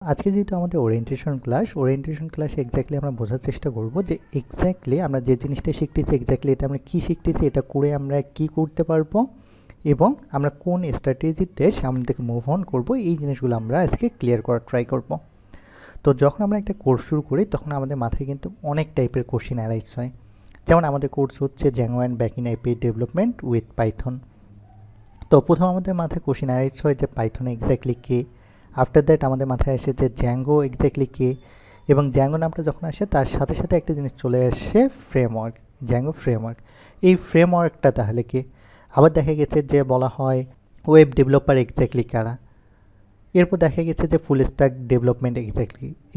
আজকে যেহেতু আমাদের ওরিয়েন্টেশন ক্লাসে এক্স্যাক্টলি আমরা বোঝার চেষ্টা করব যে এক্স্যাক্টলি আমরা যে জিনিসটা শিখতেছি এক্স্যাক্টলি এটা আমরা কি শিখতেছি, এটা করে আমরা কি করতে পারবো এবং আমরা কোন স্ট্র্যাটেজিতে সামনের দিকে মুভ অন করবো, এই জিনিসগুলো আমরা আজকে ক্লিয়ার করার ট্রাই করব। তো যখন আমরা একটা কোর্স শুরু করি তখন আমাদের মাথায় কিন্তু অনেক টাইপের কোশ্চেন অ্যারাইজ হয়। যেমন আমাদের কোর্স হচ্ছে Zango and backend API development with Python. তো প্রথম আমাদের মাথায় কোশ্চেন অ্যারাইজ হয় যে পাইথন এক্স্যাক্টলি কি। আফটার দ্যাট আমাদের মাথায় আসে যে জ্যাঙ্গো এক্স্যাক্টলি কি, এবং জ্যাঙ্গো নামটা যখন আসে তার সাথে সাথে একটা জিনিস চলে আসে, ফ্রেমওয়ার্ক, জ্যাঙ্গো ফ্রেমওয়ার্ক। এই ফ্রেমওয়ার্কটা তাহলে কি? আবার দেখা গেছে যে বলা হয় ওয়েব ডেভেলপার এক্স্যাক্টলি কারা। এরপর দেখা গেছে যে ফুল স্ট্যাক ডেভেলপমেন্ট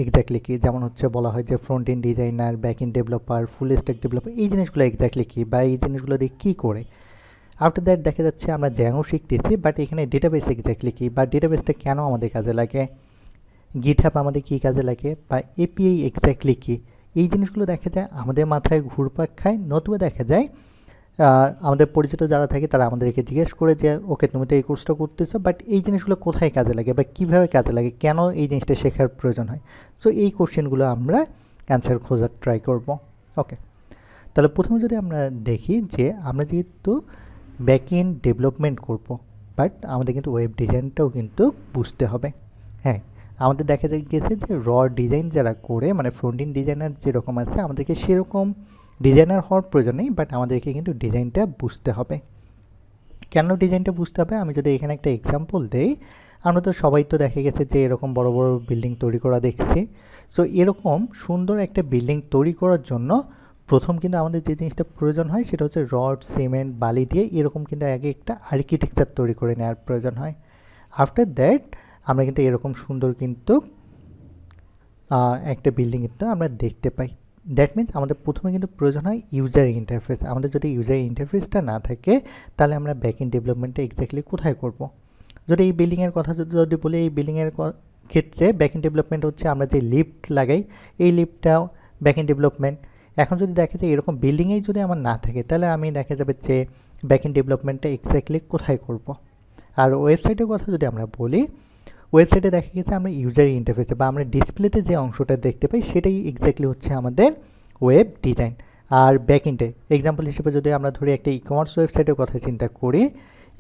এক্স্যাক্টলি কি, যেমন হচ্ছে বলা হয় যে front end designer, back end developer, full stack developer, এই জিনিসগুলো এক্স্যাক্টলি কি বা এই জিনিসগুলো দিয়ে কী করে। আফটার দ্যাট দেখা যাচ্ছে আমরা জ্যাঙ্গো শিখতেছি, বাট এখানে ডেটাবেস এক্স্যাক্টলি কি বা ডেটাবেসটা কেন আমাদের কাজে লাগে, গিটহাব আমাদের কী কাজে লাগে, বা এপিআই এক্স্যাক্টলি কি। এই জিনিসগুলো দেখা যায় আমাদের মাথায় ঘুরপাক খায়, নতুবা দেখা যায় আমাদের পরিচিত যারা থাকে তারা আমাদেরকে জিজ্ঞেস করে যে ওকে তুমি তো এই কোর্সটা করতেছো, বাট এই জিনিসগুলো কোথায় কাজে লাগে বা কীভাবে কাজে লাগে, কেন এই জিনিসটা শেখার প্রয়োজন হয়। সো এই কোশ্চেনগুলো আমরা অ্যান্সার খোঁজার ট্রাই করব। ওকে, তাহলে প্রথমে যদি আমরা দেখি যে আমরা যেহেতু ব্যাক এন্ড ডেভেলপমেন্ট করব, বাট আমাদের কিন্তু ওয়েব ডিজাইনটাও কিন্তু বুঝতে হবে। হ্যাঁ, আমাদের দেখা গেছে যে ডিজাইন যারা করে মানে ফ্রন্ট এন্ড ডিজাইনার যেরকম আছে আমাদেরকে সেরকম ডিজাইনার হওয়ার প্রয়োজন নেই, বাট আমাদেরকে কিন্তু ডিজাইনটা বুঝতে হবে। কেন ডিজাইনটা বুঝতে হবে, আমি যদি এখানে একটা এক্সাম্পল দেই, আমরা তো সবাই তো দেখা গেছে যে এরকম বড় বড় বিল্ডিং তৈরি করা দেখছি। সো এরকম সুন্দর একটা বিল্ডিং তৈরি করার জন্য প্রথম কিন্তু আমাদের যে জিনিসটা প্রয়োজন হয় সেটা হচ্ছে রড, সিমেন্ট, বালি দিয়ে এরকম কিন্তু আগে একটা আর্কিটেকচার তৈরি করে নেওয়ার প্রয়োজন হয়। আফটার দ্যাট আমরা কিন্তু এরকম সুন্দর কিন্তু একটা বিল্ডিং কিন্তু আমরা দেখতে পাই। দ্যাট মিন্স আমাদের প্রথমে কিন্তু প্রয়োজন হয় ইউজার ইন্টারফেস। আমাদের যদি ইউজার ইন্টারফেসটা না থাকে তাহলে আমরা ব্যাক এন্ড ডেভেলপমেন্টটা এক্স্যাক্টলি কোথায় করব। যদি এই বিল্ডিংয়ের কথা যদি বলি, এই বিল্ডিংয়ের ক্ষেত্রে ব্যাক এন্ড ডেভেলপমেন্ট হচ্ছে আমরা যে লিফট লাগাই, এই লিফটটাও ব্যাক এন্ড ডেভেলপমেন্ট। এখন যদি দেখা যায় এরকম বিল্ডিংয়েই যদি আমার না থাকে তাহলে আমি দেখা যাবে যে ব্যাক এন্ড ডেভেলপমেন্টটা এক্স্যাক্টলি কোথায় করব। আর ওয়েবসাইটের কথা যদি আমরা বলি, ওয়েবসাইটে দেখা গেছে আমরা ইউজার ইন্টারফেসে বা আমরা ডিসপ্লেতে যে অংশটা দেখতে পাই সেটাই এক্স্যাক্টলি হচ্ছে আমাদের ওয়েব ডিজাইন। আর ব্যাকএন্ডে এক্সাম্পল হিসেবে যদি আমরা ধরি একটা ই কমার্স ওয়েবসাইটের কথা চিন্তা করি,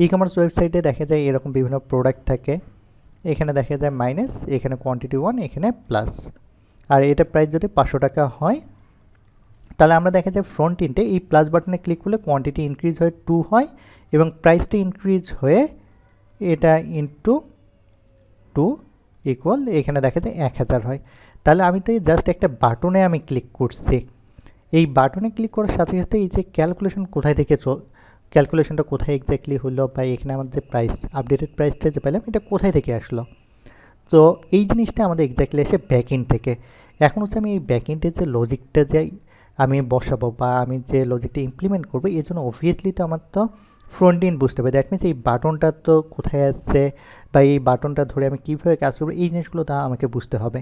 ই কমার্স ওয়েবসাইটে দেখা যায় এরকম বিভিন্ন প্রোডাক্ট থাকে। এখানে দেখা যায় মাইনাস, এখানে কোয়ান্টিটি 1, এখানে প্লাস। আর এটা প্রাইস যদি 500 টাকা হয় তাহলে আমরা দেখা যায় ফ্রন্ট এন্ডে এই প্লাস বাটনে ক্লিক করলে কোয়ান্টিটি ইনক্রিজ হয়ে 2 হয় এবং প্রাইসটা ইনক্রিজ হয়ে এটা ইনটু 2 ইকুয়াল এখানে দেখা যায় 1000 হয়। তাহলে আমি তো জাস্ট একটা বাটনে আমি ক্লিক করছি, এই বাটনে ক্লিক করার সাথে সাথে এই যে ক্যালকুলেশন কোথায় থেকে ক্যালকুলেশনটা কোথায় এক্স্যাক্টলি হলো বা এখানে আমাদের যে প্রাইস, আপডেটেড প্রাইসটা যে পেলাম এটা কোথায় থেকে আসলো। তো এই জিনিসটা আমাদের এক্স্যাক্টলি এসে ব্যাকএন্ড থেকে। এখন হচ্ছে আমি এই ব্যাকএন্ডের যে লজিকটা যে আমি বসাবো বা আমি যে লজিকটা ইমপ্লিমেন্ট করবো এর জন্য অবভিয়াসলি তো আমার তো ফ্রন্ট এন্ড বুঝতে হবে। দ্যাট মিনস এই বাটনটা তো কোথায় আসছে বা এই বাটনটা ধরে আমি কীভাবে কাজ করবো এই জিনিসগুলো তা আমাকে বুঝতে হবে।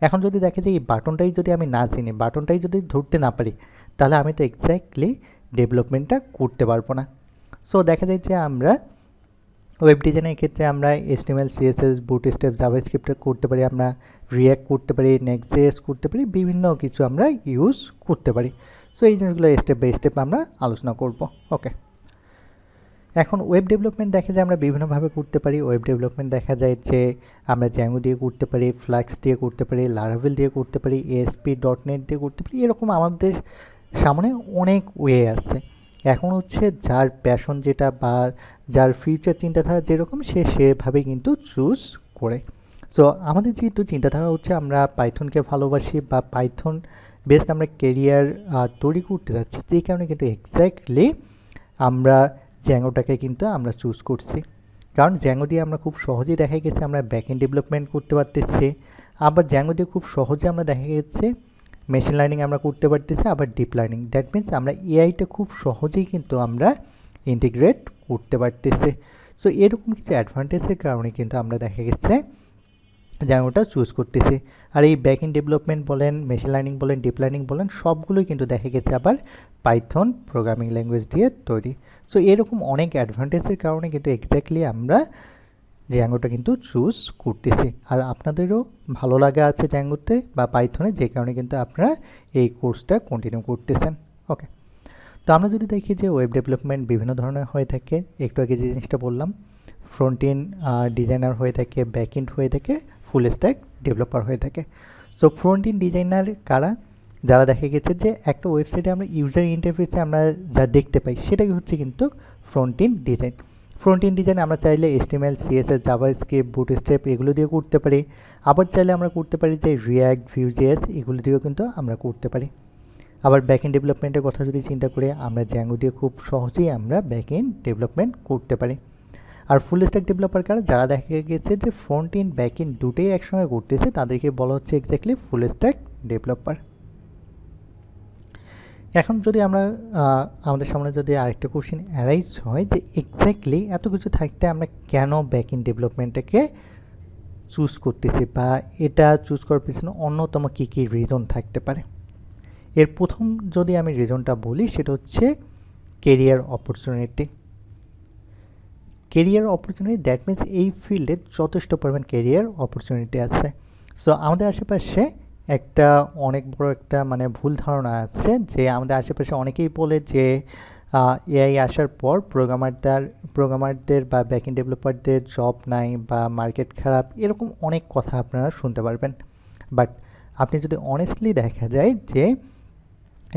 এখন যদি দেখে যে এই বাটনটাই যদি আমি না চিনি, বাটনটাই যদি ধরতে না পারি, তাহলে আমি তো এক্স্যাক্টলি ডেভেলপমেন্টটা করতে পারবো না। সো দেখা যায় যে আমরা ওয়েব ডিজাইনের ক্ষেত্রে আমরা HTML, CSS, বুটস্ট্র্যাপ, জাভাস্ক্রিপ্ট করতে পারি, আমরা রিঅ্যাক্ট করতে পারি, নেক্সট.js করতে পারি, বিভিন্ন কিছু আমরা ইউজ করতে পারি। সো এই জিনিসগুলো স্টেপ বাই স্টেপ আমরা আলোচনা করব। ওকে, এখন ওয়েব ডেভেলপমেন্ট দেখা যায় আমরা বিভিন্নভাবে করতে পারি। ওয়েব ডেভেলপমেন্ট দেখা যায় যে আমরা জ্যাঙ্গো দিয়ে করতে পারি, ফ্লাক্স দিয়ে করতে পারি, লারাভেল দিয়ে করতে পারি, ASP.NET দিয়ে করতে পারি, এরকম আমাদের সামনে অনেক ওয়ে আছে। এখন হচ্ছে যার প্যাশন যেটা বা যার ফিউচার চিন্তাধারা যেরকম সে সেভাবে কিন্তু চুজ করে। সো আমাদের যেহেতু চিন্তাধারা হচ্ছে আমরা পাইথনকে ভালোবাসি বা পাইথন বেসড আমরা কেরিয়ার তৈরি করতে যাচ্ছি, এই কারণে কিন্তু এক্স্যাক্টলি আমরা জ্যাঙ্গোটাকে কিন্তু আমরা চুজ করছি। কারণ জ্যাঙ্গো দিয়ে আমরা খুব সহজেই দেখা গেছে আমরা ব্যাকএন্ড ডেভেলপমেন্ট করতে পারতেছি, আবার জ্যাঙ্গো দিয়ে খুব সহজে আমরা দেখা গেছে মেশিন লার্নিং আমরা করতে পারতেছি, আবার ডিপ লার্নিং। দ্যাট মিনস আমরা এআইটা খুব সহজেই কিন্তু আমরা ইন্টিগ্রেট করতে পারতেছি। সো এরকম কিছু অ্যাডভান্টেজের কারণে কিন্তু আমরা দেখা গেছে জ্যাঙ্গোটা চুজ করতেছি। আর এই ব্যাক এন্ড ডেভেলপমেন্ট বলেন, মেশিন লার্নিং বলেন, ডিপ লার্নিং বলেন, সবগুলোই কিন্তু দেখা গেছে আবার পাইথন প্রোগ্রামিং ল্যাঙ্গুয়েজ দিয়ে তৈরি। সো এরকম অনেক অ্যাডভান্টেজের কারণে কিন্তু এক্স্যাক্টলি আমরা জ্যাঙ্গোটা কিন্তু চুজ করতেছি। আর আপনাদেরও ভালো লাগা আছে জ্যাঙ্গোতে বা পাইথনে, যে কারণে কিন্তু আপনারা এই কোর্সটা কন্টিনিউ করতেছেন। ওকে, তো আমরা যদি দেখি যে ওয়েব ডেভেলপমেন্ট বিভিন্ন ধরনের হয়ে থাকে, একটু আগে যে জিনিসটা বললাম, ফ্রন্ট এন্ড ডিজাইনার হয়ে থাকে, ব্যাক এন্ড হয়ে থাকে, ফুল স্ট্যাক ডেভেলপার হয়ে থাকে। সো ফ্রন্ট এন্ড ডিজাইনার কারা? যারা দেখা গেছে যে একটা ওয়েবসাইটে আমরা ইউজার ইন্টারফেসে আমরা যা দেখতে পাই সেটাই হচ্ছে কিন্তু front end design. Front end design আমরা চাইলে HTML, CSS, জাভাস্ক্রিপ্ট, বুটস্ট্র্যাপ এগুলো দিয়ে করতে পারি। আবার চাইলে আমরা করতে পারি যে রিয়াক্ট, ভিউজেস এগুলো দিয়েও কিন্তু আমরা করতে পারি। আবার ব্যাকএন্ড ডেভেলপমেন্টের কথা যদি চিন্তা করি, আমরা জ্যাঙ্গো দিয়ে খুব সহজেই আমরা ব্যাকএন্ড ডেভেলপমেন্ট করতে পারি। আর ফুল স্ট্যাক ডেভেলপার কারা? যারা দেখা গেছে যে ফ্রন্ট এন্ড ব্যাক এন্ড দুটোই একসঙ্গে করতেছে, তাদেরকে বলা হচ্ছে এক্স্যাক্টলি ফুল স্ট্যাক ডেভেলপার। এখন যদি আমরা আমাদের সামনে যদি আরেকটা কোশ্চেন অ্যারাইজ হয় যে এক্স্যাক্টলি এত কিছু থাকতে আমরা কেন ব্যাক এন্ড ডেভেলপমেন্টটাকে চুজ করতেছি, বা এটা চুজ করার পিছনে অন্যতম কী কী রিজন থাকতে পারে। এর প্রথম যদি আমি রিজনটা বলি, সেটা হচ্ছে career opportunity. Career opportunity that means এই ফিল্ডে যথেষ্ট পরিমাণ কেরিয়ার অপরচুনিটি আছে। সো আমাদের আশেপাশে একটা অনেক বড় একটা মানে ভুল ধারণা আছে যে আমাদের আশেপাশে অনেকেই বলে যে এআই আসার পর প্রোগ্রামারদের বা ব্যাকএন্ড ডেভেলপারদের জব নাই বা মার্কেট খারাপ, এরকম অনেক কথা আপনারা শুনতে পারবেন। বাট আপনি যদি অনেস্টলি দেখা যায় যে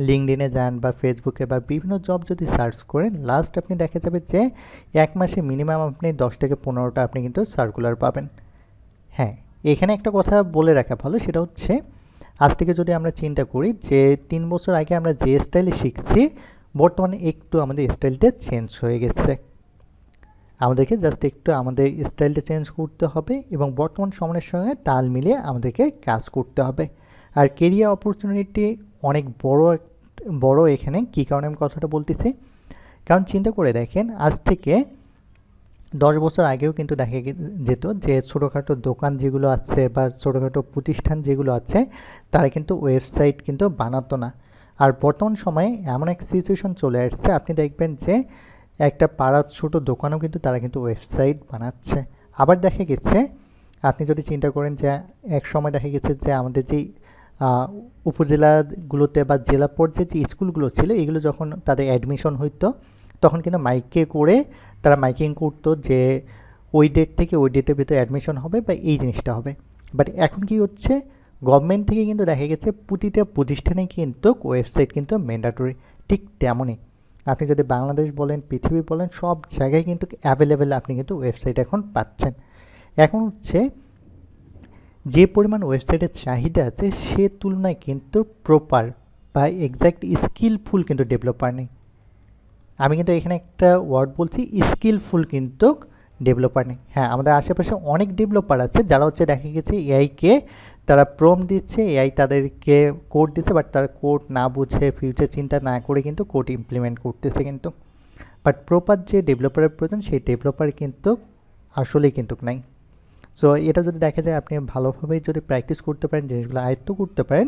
লিঙ্কডইনে যান বা ফেসবুকে বা বিভিন্ন জব যদি সার্চ করেন, লাস্ট আপনি দেখা যাবে যে এক মাসে মিনিমাম আপনি 10 থেকে 15টা আপনি কিন্তু সার্কুলার পাবেন। হ্যাঁ, এখানে একটা কথা বলে রাখা ভালো, সেটা হচ্ছে আজ থেকে যদি আমরা চিন্তা করি যে 3 বছর আগে আমরা যে স্টাইলে শিখছি, বর্তমানে একটু আমাদের স্টাইলটা চেঞ্জ হয়ে গেছে। আমাদেরকে জাস্ট একটু আমাদের স্টাইলটা চেঞ্জ করতে হবে এবং বর্তমান সময়ের সঙ্গে তাল মিলিয়ে আমাদেরকে কাজ করতে হবে। আর কেরিয়ার অপরচুনিটি অনেক বড় এখানে কী কারণে আমি কথাটা বলতেছি, কারণ চিন্তা করে দেখেন আজ থেকে 10 বছর আগেও কিন্তু দেখা যেত যে ছোটোখাটো দোকান যেগুলো আছে বা ছোটোখাটো প্রতিষ্ঠান যেগুলো আছে, তারা কিন্তু ওয়েবসাইট কিন্তু বানাতো না। আর বর্তমান সময়ে এমন এক সিচুয়েশন চলে আসছে, আপনি দেখবেন যে একটা পাড়ার ছোট দোকানও কিন্তু তারা কিন্তু ওয়েবসাইট বানাচ্ছে। আবার দেখা গেছে, আপনি যদি চিন্তা করেন যে এক সময় দেখা গেছে যে আমাদের যেই উপজেলাগুলোতে বা জেলা পর্যায়ে যে স্কুলগুলো ছিল, এগুলো যখন তাদের অ্যাডমিশন হইতো, তখন কিন্তু মাইকে করে তারা মাইকিং করতো যে ওই ডেট থেকে ওই ডেটের ভিতরে অ্যাডমিশন হবে বা এই জিনিসটা হবে। বাট এখন কি হচ্ছে, গভর্নমেন্ট থেকে কিন্তু দেখা গেছে প্রতিটা প্রতিষ্ঠানে কিন্তু ওয়েবসাইট কিন্তু ম্যান্ডেটরি। ঠিক তেমনই আপনি যদি বাংলাদেশ বলেন, পৃথিবী বলেন, সব জায়গায় কিন্তু অ্যাভেলেবেল আপনি কিন্তু ওয়েবসাইট এখন পাচ্ছেন। এখন হচ্ছে যে পরিমাণ ওয়েবসাইটের চাহিদা আছে সে তুলনায় কিন্তু প্রপার বা এক্স্যাক্ট স্কিলফুল কিন্তু ডেভেলপার নেই। আমি কিন্তু এখানে একটা ওয়ার্ড বলছি, স্কিলফুল কিন্তু ডেভেলপার নেই। হ্যাঁ, আমাদের আশেপাশে অনেক ডেভেলপার আছে যারা হচ্ছে দেখা গেছে এআইকে তারা প্রম্পট দিচ্ছে, এআই তাদেরকে কোড দিচ্ছে, বাট তারা কোড না বুঝে ফিউচার চিন্তা না করে কিন্তু কোড ইমপ্লিমেন্ট করতেছে কিন্তু। বাট প্রপার যে ডেভেলপারের প্রয়োজন সেই ডেভেলপার কিন্তু আসলেই কিন্তু নাই। সো এটা যদি দেখা যায় আপনি ভালোভাবে যদি প্র্যাকটিস করতে পারেন, জিনিসগুলো আয়ত্ত করতে পারেন,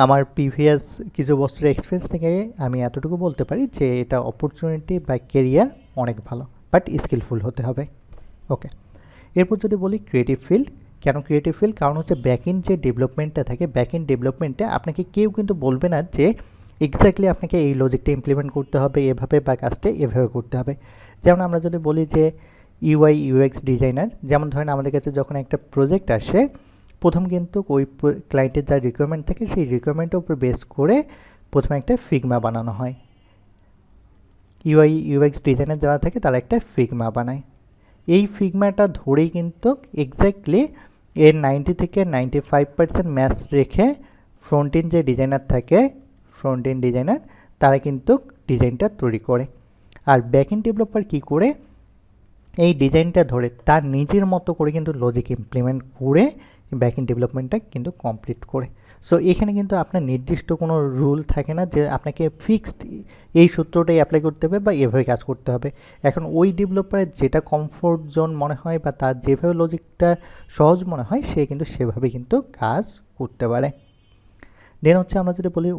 আমার প্রিভিয়াস কিছু বছরের এক্সপিরিয়েন্স থেকে আমি এতটুকু বলতে পারি যে এটা অপরচুনিটি বা কেরিয়ার অনেক ভালো, বাট স্কিলফুল হতে হবে। ওকে, এরপর যদি বলি ক্রিয়েটিভ ফিল্ড। কেন ক্রিয়েটিভ ফিল্ড? কারণ হচ্ছে ব্যাকএন্ড যে ডেভেলপমেন্টটা থাকে, ব্যাকএন্ড ডেভেলপমেন্টে আপনাকে কেউ কিন্তু বলবে না যে এক্স্যাক্টলি আপনাকে এই লজিকটা ইমপ্লিমেন্ট করতে হবে এভাবে বা কাজটা এভাবে করতে হবে। যেমন আমরা যদি বলি যে ইউআই ইউএক্স ডিজাইনার, যেমন ধরেন আমাদের কাছে যখন একটা প্রজেক্ট আসে, প্রথম কিন্তু ওই ক্লায়েন্টের যা রিকোয়ারমেন্ট থাকে সেই রিকোয়ারমেন্টের উপর বেস করে প্রথমে একটা ফিগমা বানানো হয়। ইউআই ইউএক্স ডিজাইনার যারা থাকে তারা একটা ফিগমা বানায়। এই ফিগমাটা ধরেই কিন্তু এক্স্যাক্টলি এর 90 থেকে 95% ম্যাচ রেখে ফ্রন্ট এন্ড যে ডিজাইনার থাকে, ফ্রন্ট এন্ড ডিজাইনার তারা কিন্তু ডিজাইনটা তৈরি করে। আর ব্যাক এন্ড ডেভেলপার কী করে, এই ডিজাইনটা ধরে তার নিজের মতো করে কিন্তু লজিক ইমপ্লিমেন্ট করে ব্যাক এন্ড ডেভেলপমেন্টটা কিন্তু কমপ্লিট করে। সো এখানে কিন্তু আপনার নির্দিষ্ট কোনো রুল থাকে না যে আপনাকে ফিক্সড এই সূত্রটাই অ্যাপ্লাই করতে হবে বা এভাবে কাজ করতে হবে। এখন ওই ডেভেলপারের যেটা কমফোর্ট জোন মনে হয় বা তার যেভাবে লজিকটা সহজ মনে হয় সে কিন্তু সেভাবে কিন্তু কাজ করতে পারে। দেন হচ্ছে আমরা যদি বলি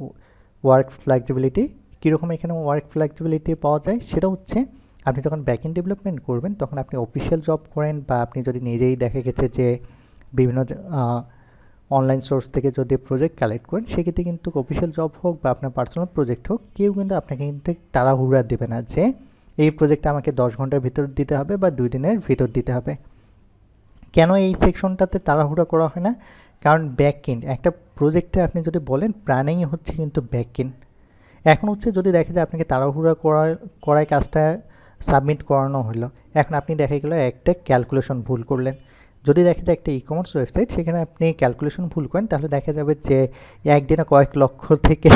ওয়ার্ক ফ্লেক্সিবিলিটি, কীরকম এখানে ওয়ার্ক ফ্লেক্সিবিলিটি পাওয়া যায়, সেটা হচ্ছে আপনি যখন ব্যাকএন্ড ডেভেলপমেন্ট করবেন তখন আপনি অফিসিয়াল জব করেন বা আপনি যদি নিজেই দেখা গেছে যে বিভিন্ন অনলাইন সোর্স থেকে যদি প্রজেক্ট কালেক্ট করেন, সেক্ষেত্রে কিন্তু অফিসিয়াল জব হোক বা আপনার পার্সোনাল প্রজেক্ট হোক, কেউ কিন্তু আপনাকে কিন্তু তাড়াহুড়া দেবে না যে এই প্রজেক্টটা আমাকে 10 ঘন্টার ভিতর দিতে হবে বা 2 দিনের ভিতর দিতে হবে। কেন এই সেকশনটাতে তাড়াহুড়া করা হয় না? কারণ ব্যাকএন্ড একটা প্রজেক্টে আপনি যদি বলেন প্ল্যানিংই হচ্ছে কিন্তু ব্যাকএন্ড। এখন হচ্ছে যদি দেখে যে আপনাকে তাড়াহুড়া করায় কাজটা সাবমিট করানো হলো, এখন আপনি দেখা গেল একটা ক্যালকুলেশন ভুল করলেন। যদি দেখে যে একটা ই কমার্স ওয়েবসাইট, সেখানে আপনি ক্যালকুলেশন ভুল করেন, তাহলে দেখা যাবে যে একদিনে কয়েক লক্ষ থেকে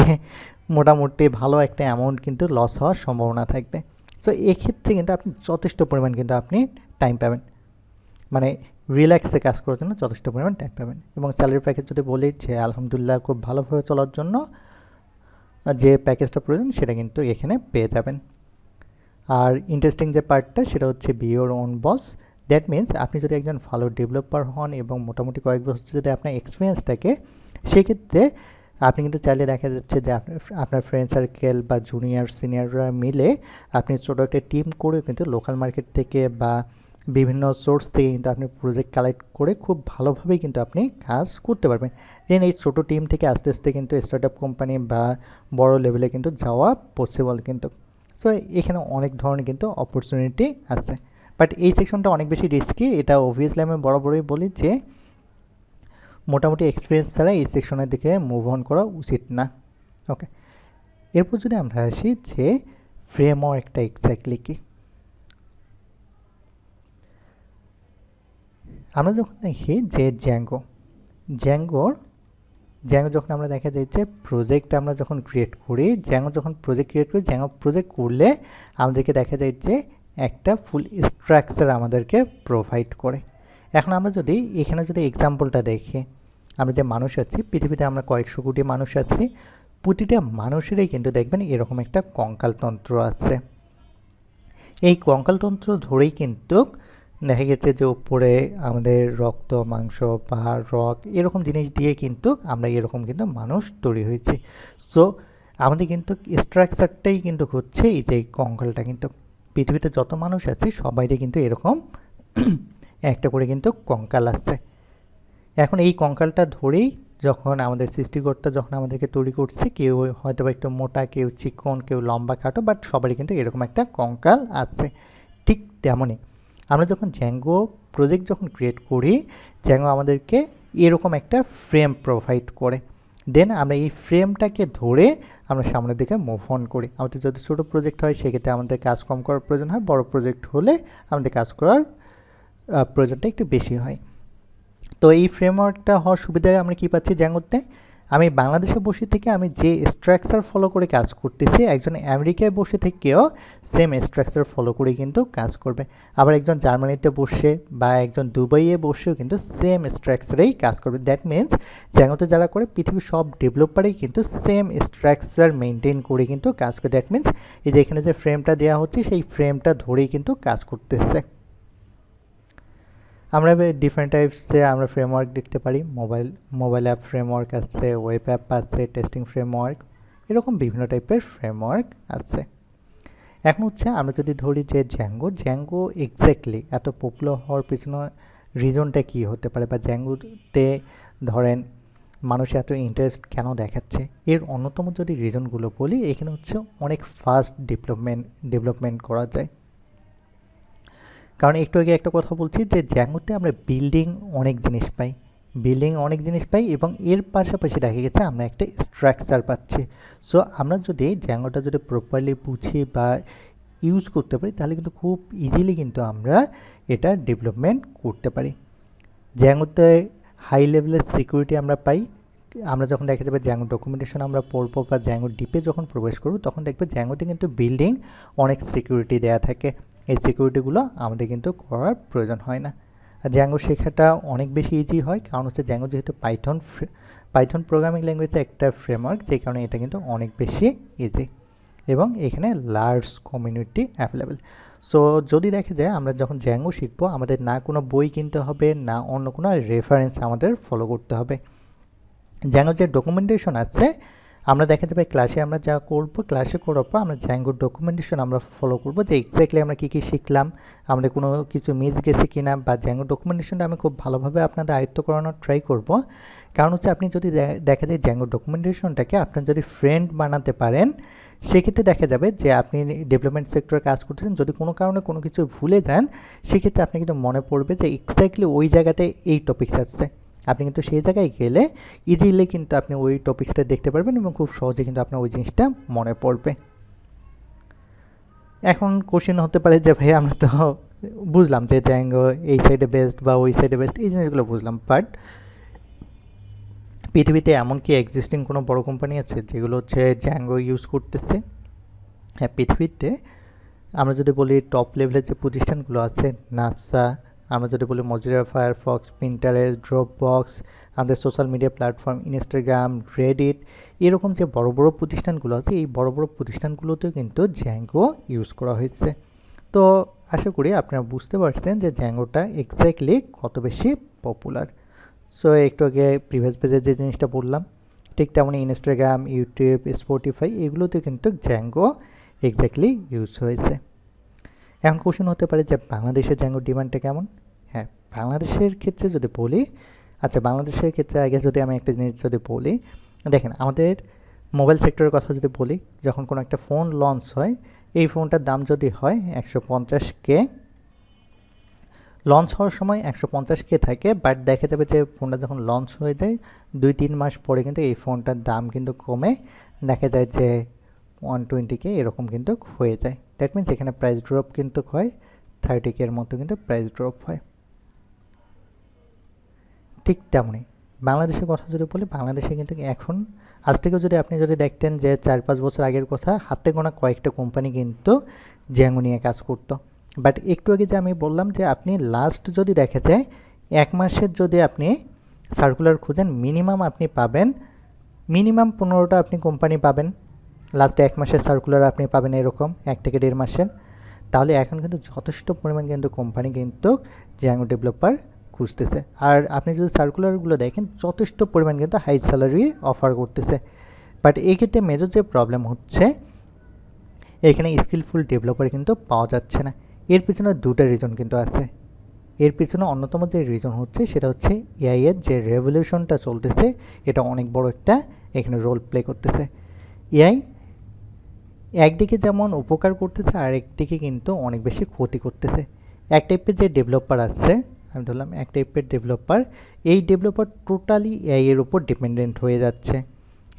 মোটামুটি ভালো একটা অ্যামাউন্ট কিন্তু লস হওয়ার সম্ভাবনা থাকবে। সো এক্ষেত্রে কিন্তু আপনি যথেষ্ট পরিমাণ কিন্তু আপনি টাইম পাবেন, মানে রিল্যাক্সে কাজ করার জন্য যথেষ্ট পরিমাণ টাইম পাবেন। এবং স্যালারি প্যাকেজ যদি বলি যে আলহামদুলিল্লাহ খুব ভালোভাবে চলার জন্য যে প্যাকেজটা প্রয়োজন সেটা কিন্তু এখানে পেয়ে যাবেন। আর ইন্টারেস্টিং যে পার্টটা সেটা হচ্ছে B your own boss. That means আপনি যদি একজন ভালো ডেভেলপার হন এবং মোটামুটি কয়েক বছর যদি আপনার এক্সপিরিয়েন্স থাকে, সেক্ষেত্রে আপনি কিন্তু চাইলে দেখা যাচ্ছে যে আপনার ফ্রেন্ড সার্কেল বা জুনিয়র সিনিয়ররা মিলে আপনি ছোটো একটা টিম করে কিন্তু লোকাল মার্কেট থেকে বা বিভিন্ন সোর্স থেকে কিন্তু আপনি প্রজেক্ট কালেক্ট করে খুব ভালোভাবেই কিন্তু আপনি কাজ করতে পারবেন। দেন এই ছোটো টিম থেকে আস্তে আস্তে কিন্তু স্টার্ট আপ কোম্পানি বা বড় লেভেলে কিন্তু যাওয়া পসিবল কিন্তু। সো এখানে অনেক ধরনের কিন্তু অপরচুনিটি আছে, বাট এই সেকশনটা অনেক বেশি রিস্কি। এটা অবভিয়াসলি আমি বরাবরই বলি যে মোটামুটি এক্সপিরিয়েন্স ছাড়া এই সেকশনের দিকে মুভ অন করা উচিত না। ওকে, এরপর যদি আমরা আসি যে ফ্রেমওয়ার্কটা এক্স্যাক্টলি কি, আমরা যখন দেখি যে জ্যাঙ্গো যখন আমরা দেখা যায় যে প্রজেক্ট আমরা যখন ক্রিয়েট করি, জ্যাঙ্গো প্রজেক্ট করলে আমাদেরকে দেখা যায় যে একটা ফুল স্ট্রাকচার আমাদেরকে প্রোভাইড করে। এখন আমরা যদি এখানে যদি এক্সাম্পলটা দেখি, আমরা যে মানুষ আছি পৃথিবীতে, আমরা কয়েকশো কোটি মানুষ আছি, প্রতিটা মানুষেরই কিন্তু দেখবেন এরকম একটা কঙ্কালতন্ত্র আছে। এই কঙ্কালতন্ত্র ধরেই কিন্তু দেখা গেছে যে উপরে আমাদের রক্ত মাংস পাহাড় রক এরকম জিনিস দিয়ে কিন্তু আমরা এরকম কিন্তু মানুষ তৈরি হয়েছি। সো আমাদের কিন্তু স্ট্রাকচারটাই কিন্তু হচ্ছে এই যে কঙ্কালটা, কিন্তু পৃথিবীতে যত মানুষ আছে সবাইরই কিন্তু এরকম একটা করে কিন্তু কঙ্কাল আছে। এখন এই কঙ্কালটা ধরেই যখন আমাদের সৃষ্টিকর্তা যখন আমাদেরকে তৈরি করছে, কেউ হয়তো বা একটু মোটা, কেউ চিকন, কেউ লম্বা খাটো, বাট সবারই কিন্তু এরকম একটা কঙ্কাল আছে। ঠিক তেমনই আমরা যখন জ্যাঙ্গো প্রজেক্ট যখন ক্রিয়েট করি, জ্যাঙ্গো আমাদেরকে এরকম একটা ফ্রেম প্রোভাইড করে। দেন আমরা এই ফ্রেমটাকে ধরে আমরা সামনের দিকে মুভ অন করি। আমাদের যদি ছোটো প্রজেক্ট হয় সেক্ষেত্রে আমাদের কাজ কম করার প্রয়োজন হয়, বড় প্রজেক্ট হলে আমাদের কাজ করার প্রয়োজনটা একটু বেশি হয়। তো এই ফ্রেমওয়ার্কটা হওয়ার সুবিধায় আমরা কি পাচ্ছি জ্যাঙ্গোতে, আমি বাংলাদেশে বসে থেকে আমি যে স্ট্রাকচার ফলো করে কাজ করতেছি, একজন আমেরিকায় বসে থেকেও সেম স্ট্রাকচার ফলো করে কিন্তু কাজ করবে। আবার একজন জার্মানিতে বসে বা একজন দুবাইয়ে বসেও কিন্তু সেম স্ট্রাকচারেই কাজ করবে। দ্যাট মিন্স জ্যাঙ্গোতে যারা করে পৃথিবীর সব ডেভেলপারই কিন্তু সেম স্ট্রাকচার মেনটেন করে কিন্তু কাজ করে। দ্যাট মিন্স এই যে এখানে যে ফ্রেমটা দেওয়া হচ্ছে সেই ফ্রেমটা ধরেই কিন্তু কাজ করতেছে। আমরা ডিফারেন্ট টাইপসে আমরা ফ্রেমওয়ার্ক দেখতে পারি। মোবাইল অ্যাপ ফ্রেমওয়ার্ক আছে, ওয়েব অ্যাপ আছে, টেস্টিং ফ্রেমওয়ার্ক, এরকম বিভিন্ন টাইপের ফ্রেমওয়ার্ক আছে। এখন হচ্ছে আমরা যদি ধরি যে জ্যাঙ্গো এক্স্যাক্টলি এত পপুলার হওয়ার পিছনে রিজনটা কি হতে পারে, বা জ্যাঙ্গোতে ধরেন মানুষ এত ইন্টারেস্ট কেন দেখাচ্ছে, এর অন্যতম যদি রিজনগুলো বলি, এখানে হচ্ছে অনেক ফাস্ট ডেভেলপমেন্ট করা যায়। কারণ একটু আগে একটা কথা বলছি যে জ্যাঙ্গোতে আমরা বিল্ডিং অনেক জিনিস পাই এবং এর পাশাপাশি দেখা গেছে আমরা একটা স্ট্রাকচার পাচ্ছি। সো আমরা যদি জ্যাঙ্গোটা যদি প্রপারলি বুঝি বা ইউজ করতে পারি, তাহলে কিন্তু খুব ইজিলি কিন্তু আমরা এটা ডেভেলপমেন্ট করতে পারি। জ্যাঙ্গোতে হাই লেভেলের সিকিউরিটি আমরা পাই। আমরা যখন দেখা যাবে জ্যাঙ্গো ডকুমেন্টেশন আমরা পড়বো বা জ্যাঙ্গো ডিপে যখন প্রবেশ করবো, তখন দেখবে জ্যাঙ্গোতে কিন্তু বিল্ডিং অনেক সিকিউরিটি দেওয়া থাকে। এই সিকিউরিটিগুলো আমাদের কিন্তু করার প্রয়োজন হয় না। আর জ্যাঙ্গো শেখাটা অনেক বেশি ইজি হয়, কারণ হচ্ছে জ্যাঙ্গো যেহেতু পাইথন প্রোগ্রামিং ল্যাঙ্গুয়েজের একটা ফ্রেমওয়ার্ক, যে কারণে এটা কিন্তু অনেক বেশি ইজি এবং এখানে লার্জ কমিউনিটি অ্যাভেলেবেল। সো যদি দেখা যায় আমরা যখন জ্যাঙ্গো শিখবো, আমাদের না কোনো বই কিনতে হবে, না অন্য কোনো রেফারেন্স আমাদের ফলো করতে হবে। জ্যাঙ্গোর যে ডকুমেন্টেশন আছে আমরা দেখা যাবে ক্লাসে আমরা যা করব, ক্লাসে করার পর আমরা জ্যাঙ্গো ডকুমেন্টেশন আমরা ফলো করব যে এক্স্যাক্টলি আমরা কি কি শিখলাম, আমরা কোনো কিছু মিস গেছে কিনা, বা জ্যাঙ্গো ডকুমেন্টেশনটা আমি খুব ভালোভাবে আপনাদের আয়ত্ত করানোর ট্রাই করব। কারণ হচ্ছে আপনি যদি দেখা যায় জ্যাঙ্গো ডকুমেন্টেশনটাকে আপনার যদি ফ্রেন্ড বানাতে পারেন, সেক্ষেত্রে দেখা যাবে যে আপনি ডেভেলপমেন্ট সেক্টরে কাজ করতেছেন, যদি কোনো কারণে কোনো কিছু ভুলে যান, সেক্ষেত্রে আপনি কিন্তু মনে পড়বে যে এক্স্যাক্টলি ওই জায়গাতে এই টপিকস আছে। আপনি কিন্তু সেই জায়গায় গেলে ইজিলি কিন্তু আপনি ওই টপিকসটা দেখতে পারবেন এবং খুব সহজে কিন্তু আপনার ওই জিনিসটা মনে পড়বে। এখন কোশ্চেন হতে পারে যে ভাই আমরা তো বুঝলাম যে জ্যাঙ্গো এই সাইডে বেস্ট বা ওই সাইডে বেস্ট, এই জিনিসগুলো বুঝলাম, বাট পৃথিবীতে এমন কি এক্সিস্টিং কোনো বড় কোম্পানি আছে যেগুলো হচ্ছে জ্যাঙ্গো ইউজ করতেছে? হ্যাঁ, পৃথিবীতে আমরা যদি বলি টপ লেভেলের যে প্রতিষ্ঠানগুলো আছে, নাসা, আমরা যদি বলি মজিলা ফায়ারফক্স, পিন্টারেস্ট, ড্রপবক্স, আমাদের social media platform Instagram, Reddit, এরকম যে বড় বড় প্রতিষ্ঠানগুলো আছে, এই বড় বড় প্রতিষ্ঠানগুলোতেও কিন্তু জ্যাঙ্গো ইউজ করা হয়েছে। তো আশা করি আপনারা বুঝতে পারছেন যে জ্যাঙ্গোটা এক্স্যাক্টলি কত বেশি পপুলার। সো একটু আগে প্রিভিয়াস পেজে যে জিনিসটা বললাম, ঠিক তেমনই ইনস্টাগ্রাম, ইউটিউব, স্পটিফাই, এগুলোতে কিন্তু জ্যাঙ্গো এক্স্যাক্টলি ইউজ হয়েছে। এখন কোশ্চেন হতে পারে যে বাংলাদেশের জ্যাঙ্গোর ডিমান্ডটা কেমন? হ্যাঁ, বাংলাদেশের ক্ষেত্রে যদি বলি, আচ্ছা বাংলাদেশের ক্ষেত্রে আগে যদি আমি একটা জিনিস যদি বলি, দেখেন আমাদের মোবাইল সেক্টরের কথা যদি বলি, যখন কোনো একটা ফোন লঞ্চ হয়, এই ফোনটার দাম যদি হয় 150K, লঞ্চ হওয়ার সময় 150K থাকে, বাট দেখা যাবে যে ফোনটা যখন লঞ্চ হয়ে যায় 2-3 মাস পরে কিন্তু এই ফোনটার দাম কিন্তু কমে দেখা যায় যে 120K এরকম কিন্তু হয়ে যায়। দ্যাট মিনস এখানে প্রাইস ড্রপ কিন্তু হয় 30K এর মতো কিন্তু প্রাইস ড্রপ হয়। ঠিক তেমনই বাংলাদেশের কথা যদি বলি, বাংলাদেশে কিন্তু এখন আজ থেকেও যদি আপনি যদি দেখতেন যে 4-5 বছর আগের কথা, হাতে গোনা কয়েকটা কোম্পানি কিন্তু জ্যাঙ্গো নিয়ে কাজ করতো। বাট একটু আগে যে আমি বললাম যে আপনি লাস্ট যদি দেখা যায় 1 মাসের যদি আপনি সার্কুলার খুঁজেন, মিনিমাম আপনি পাবেন মিনিমাম 15টা আপনি কোম্পানি পাবেন, লাস্ট 1 মাসের সার্কুলার আপনি পাবেন এরকম 1 থেকে 1.5 মাসের। তাহলে এখন কিন্তু যথেষ্ট পরিমাণ কিন্তু কোম্পানি কিন্তু জ্যাঙ্গো ডেভেলপার খুঁজতেছে। আর আপনি যদি সার্কুলারগুলো দেখেন, যথেষ্ট পরিমাণ কিন্তু হাই স্যালারি অফার করতেছে। বাট এই ক্ষেত্রে মেজর যে প্রবলেম হচ্ছে, এখানে স্কিলফুল ডেভেলপার কিন্তু পাওয়া যাচ্ছে না। এর পিছনে দুটো রিজন কিন্তু আছে। এর পিছনে অন্যতম যে রিজন হচ্ছে সেটা হচ্ছে এআই এর যে রেভলিউশনটা চলতেছে, এটা অনেক বড় একটা এখানে রোল প্লে করতেছে। এআই একদিকে যেমন উপকার করতেছে, আর একদিকে কিন্তু অনেক বেশি ক্ষতি করতেছে। এক টাইপের যে ডেভেলপার আছে, আমি ধরলাম এক টাইপের ডেভেলপার, এই ডেভেলপার টোটালি এআই এর উপর ডিপেন্ডেন্ট হয়ে যাচ্ছে।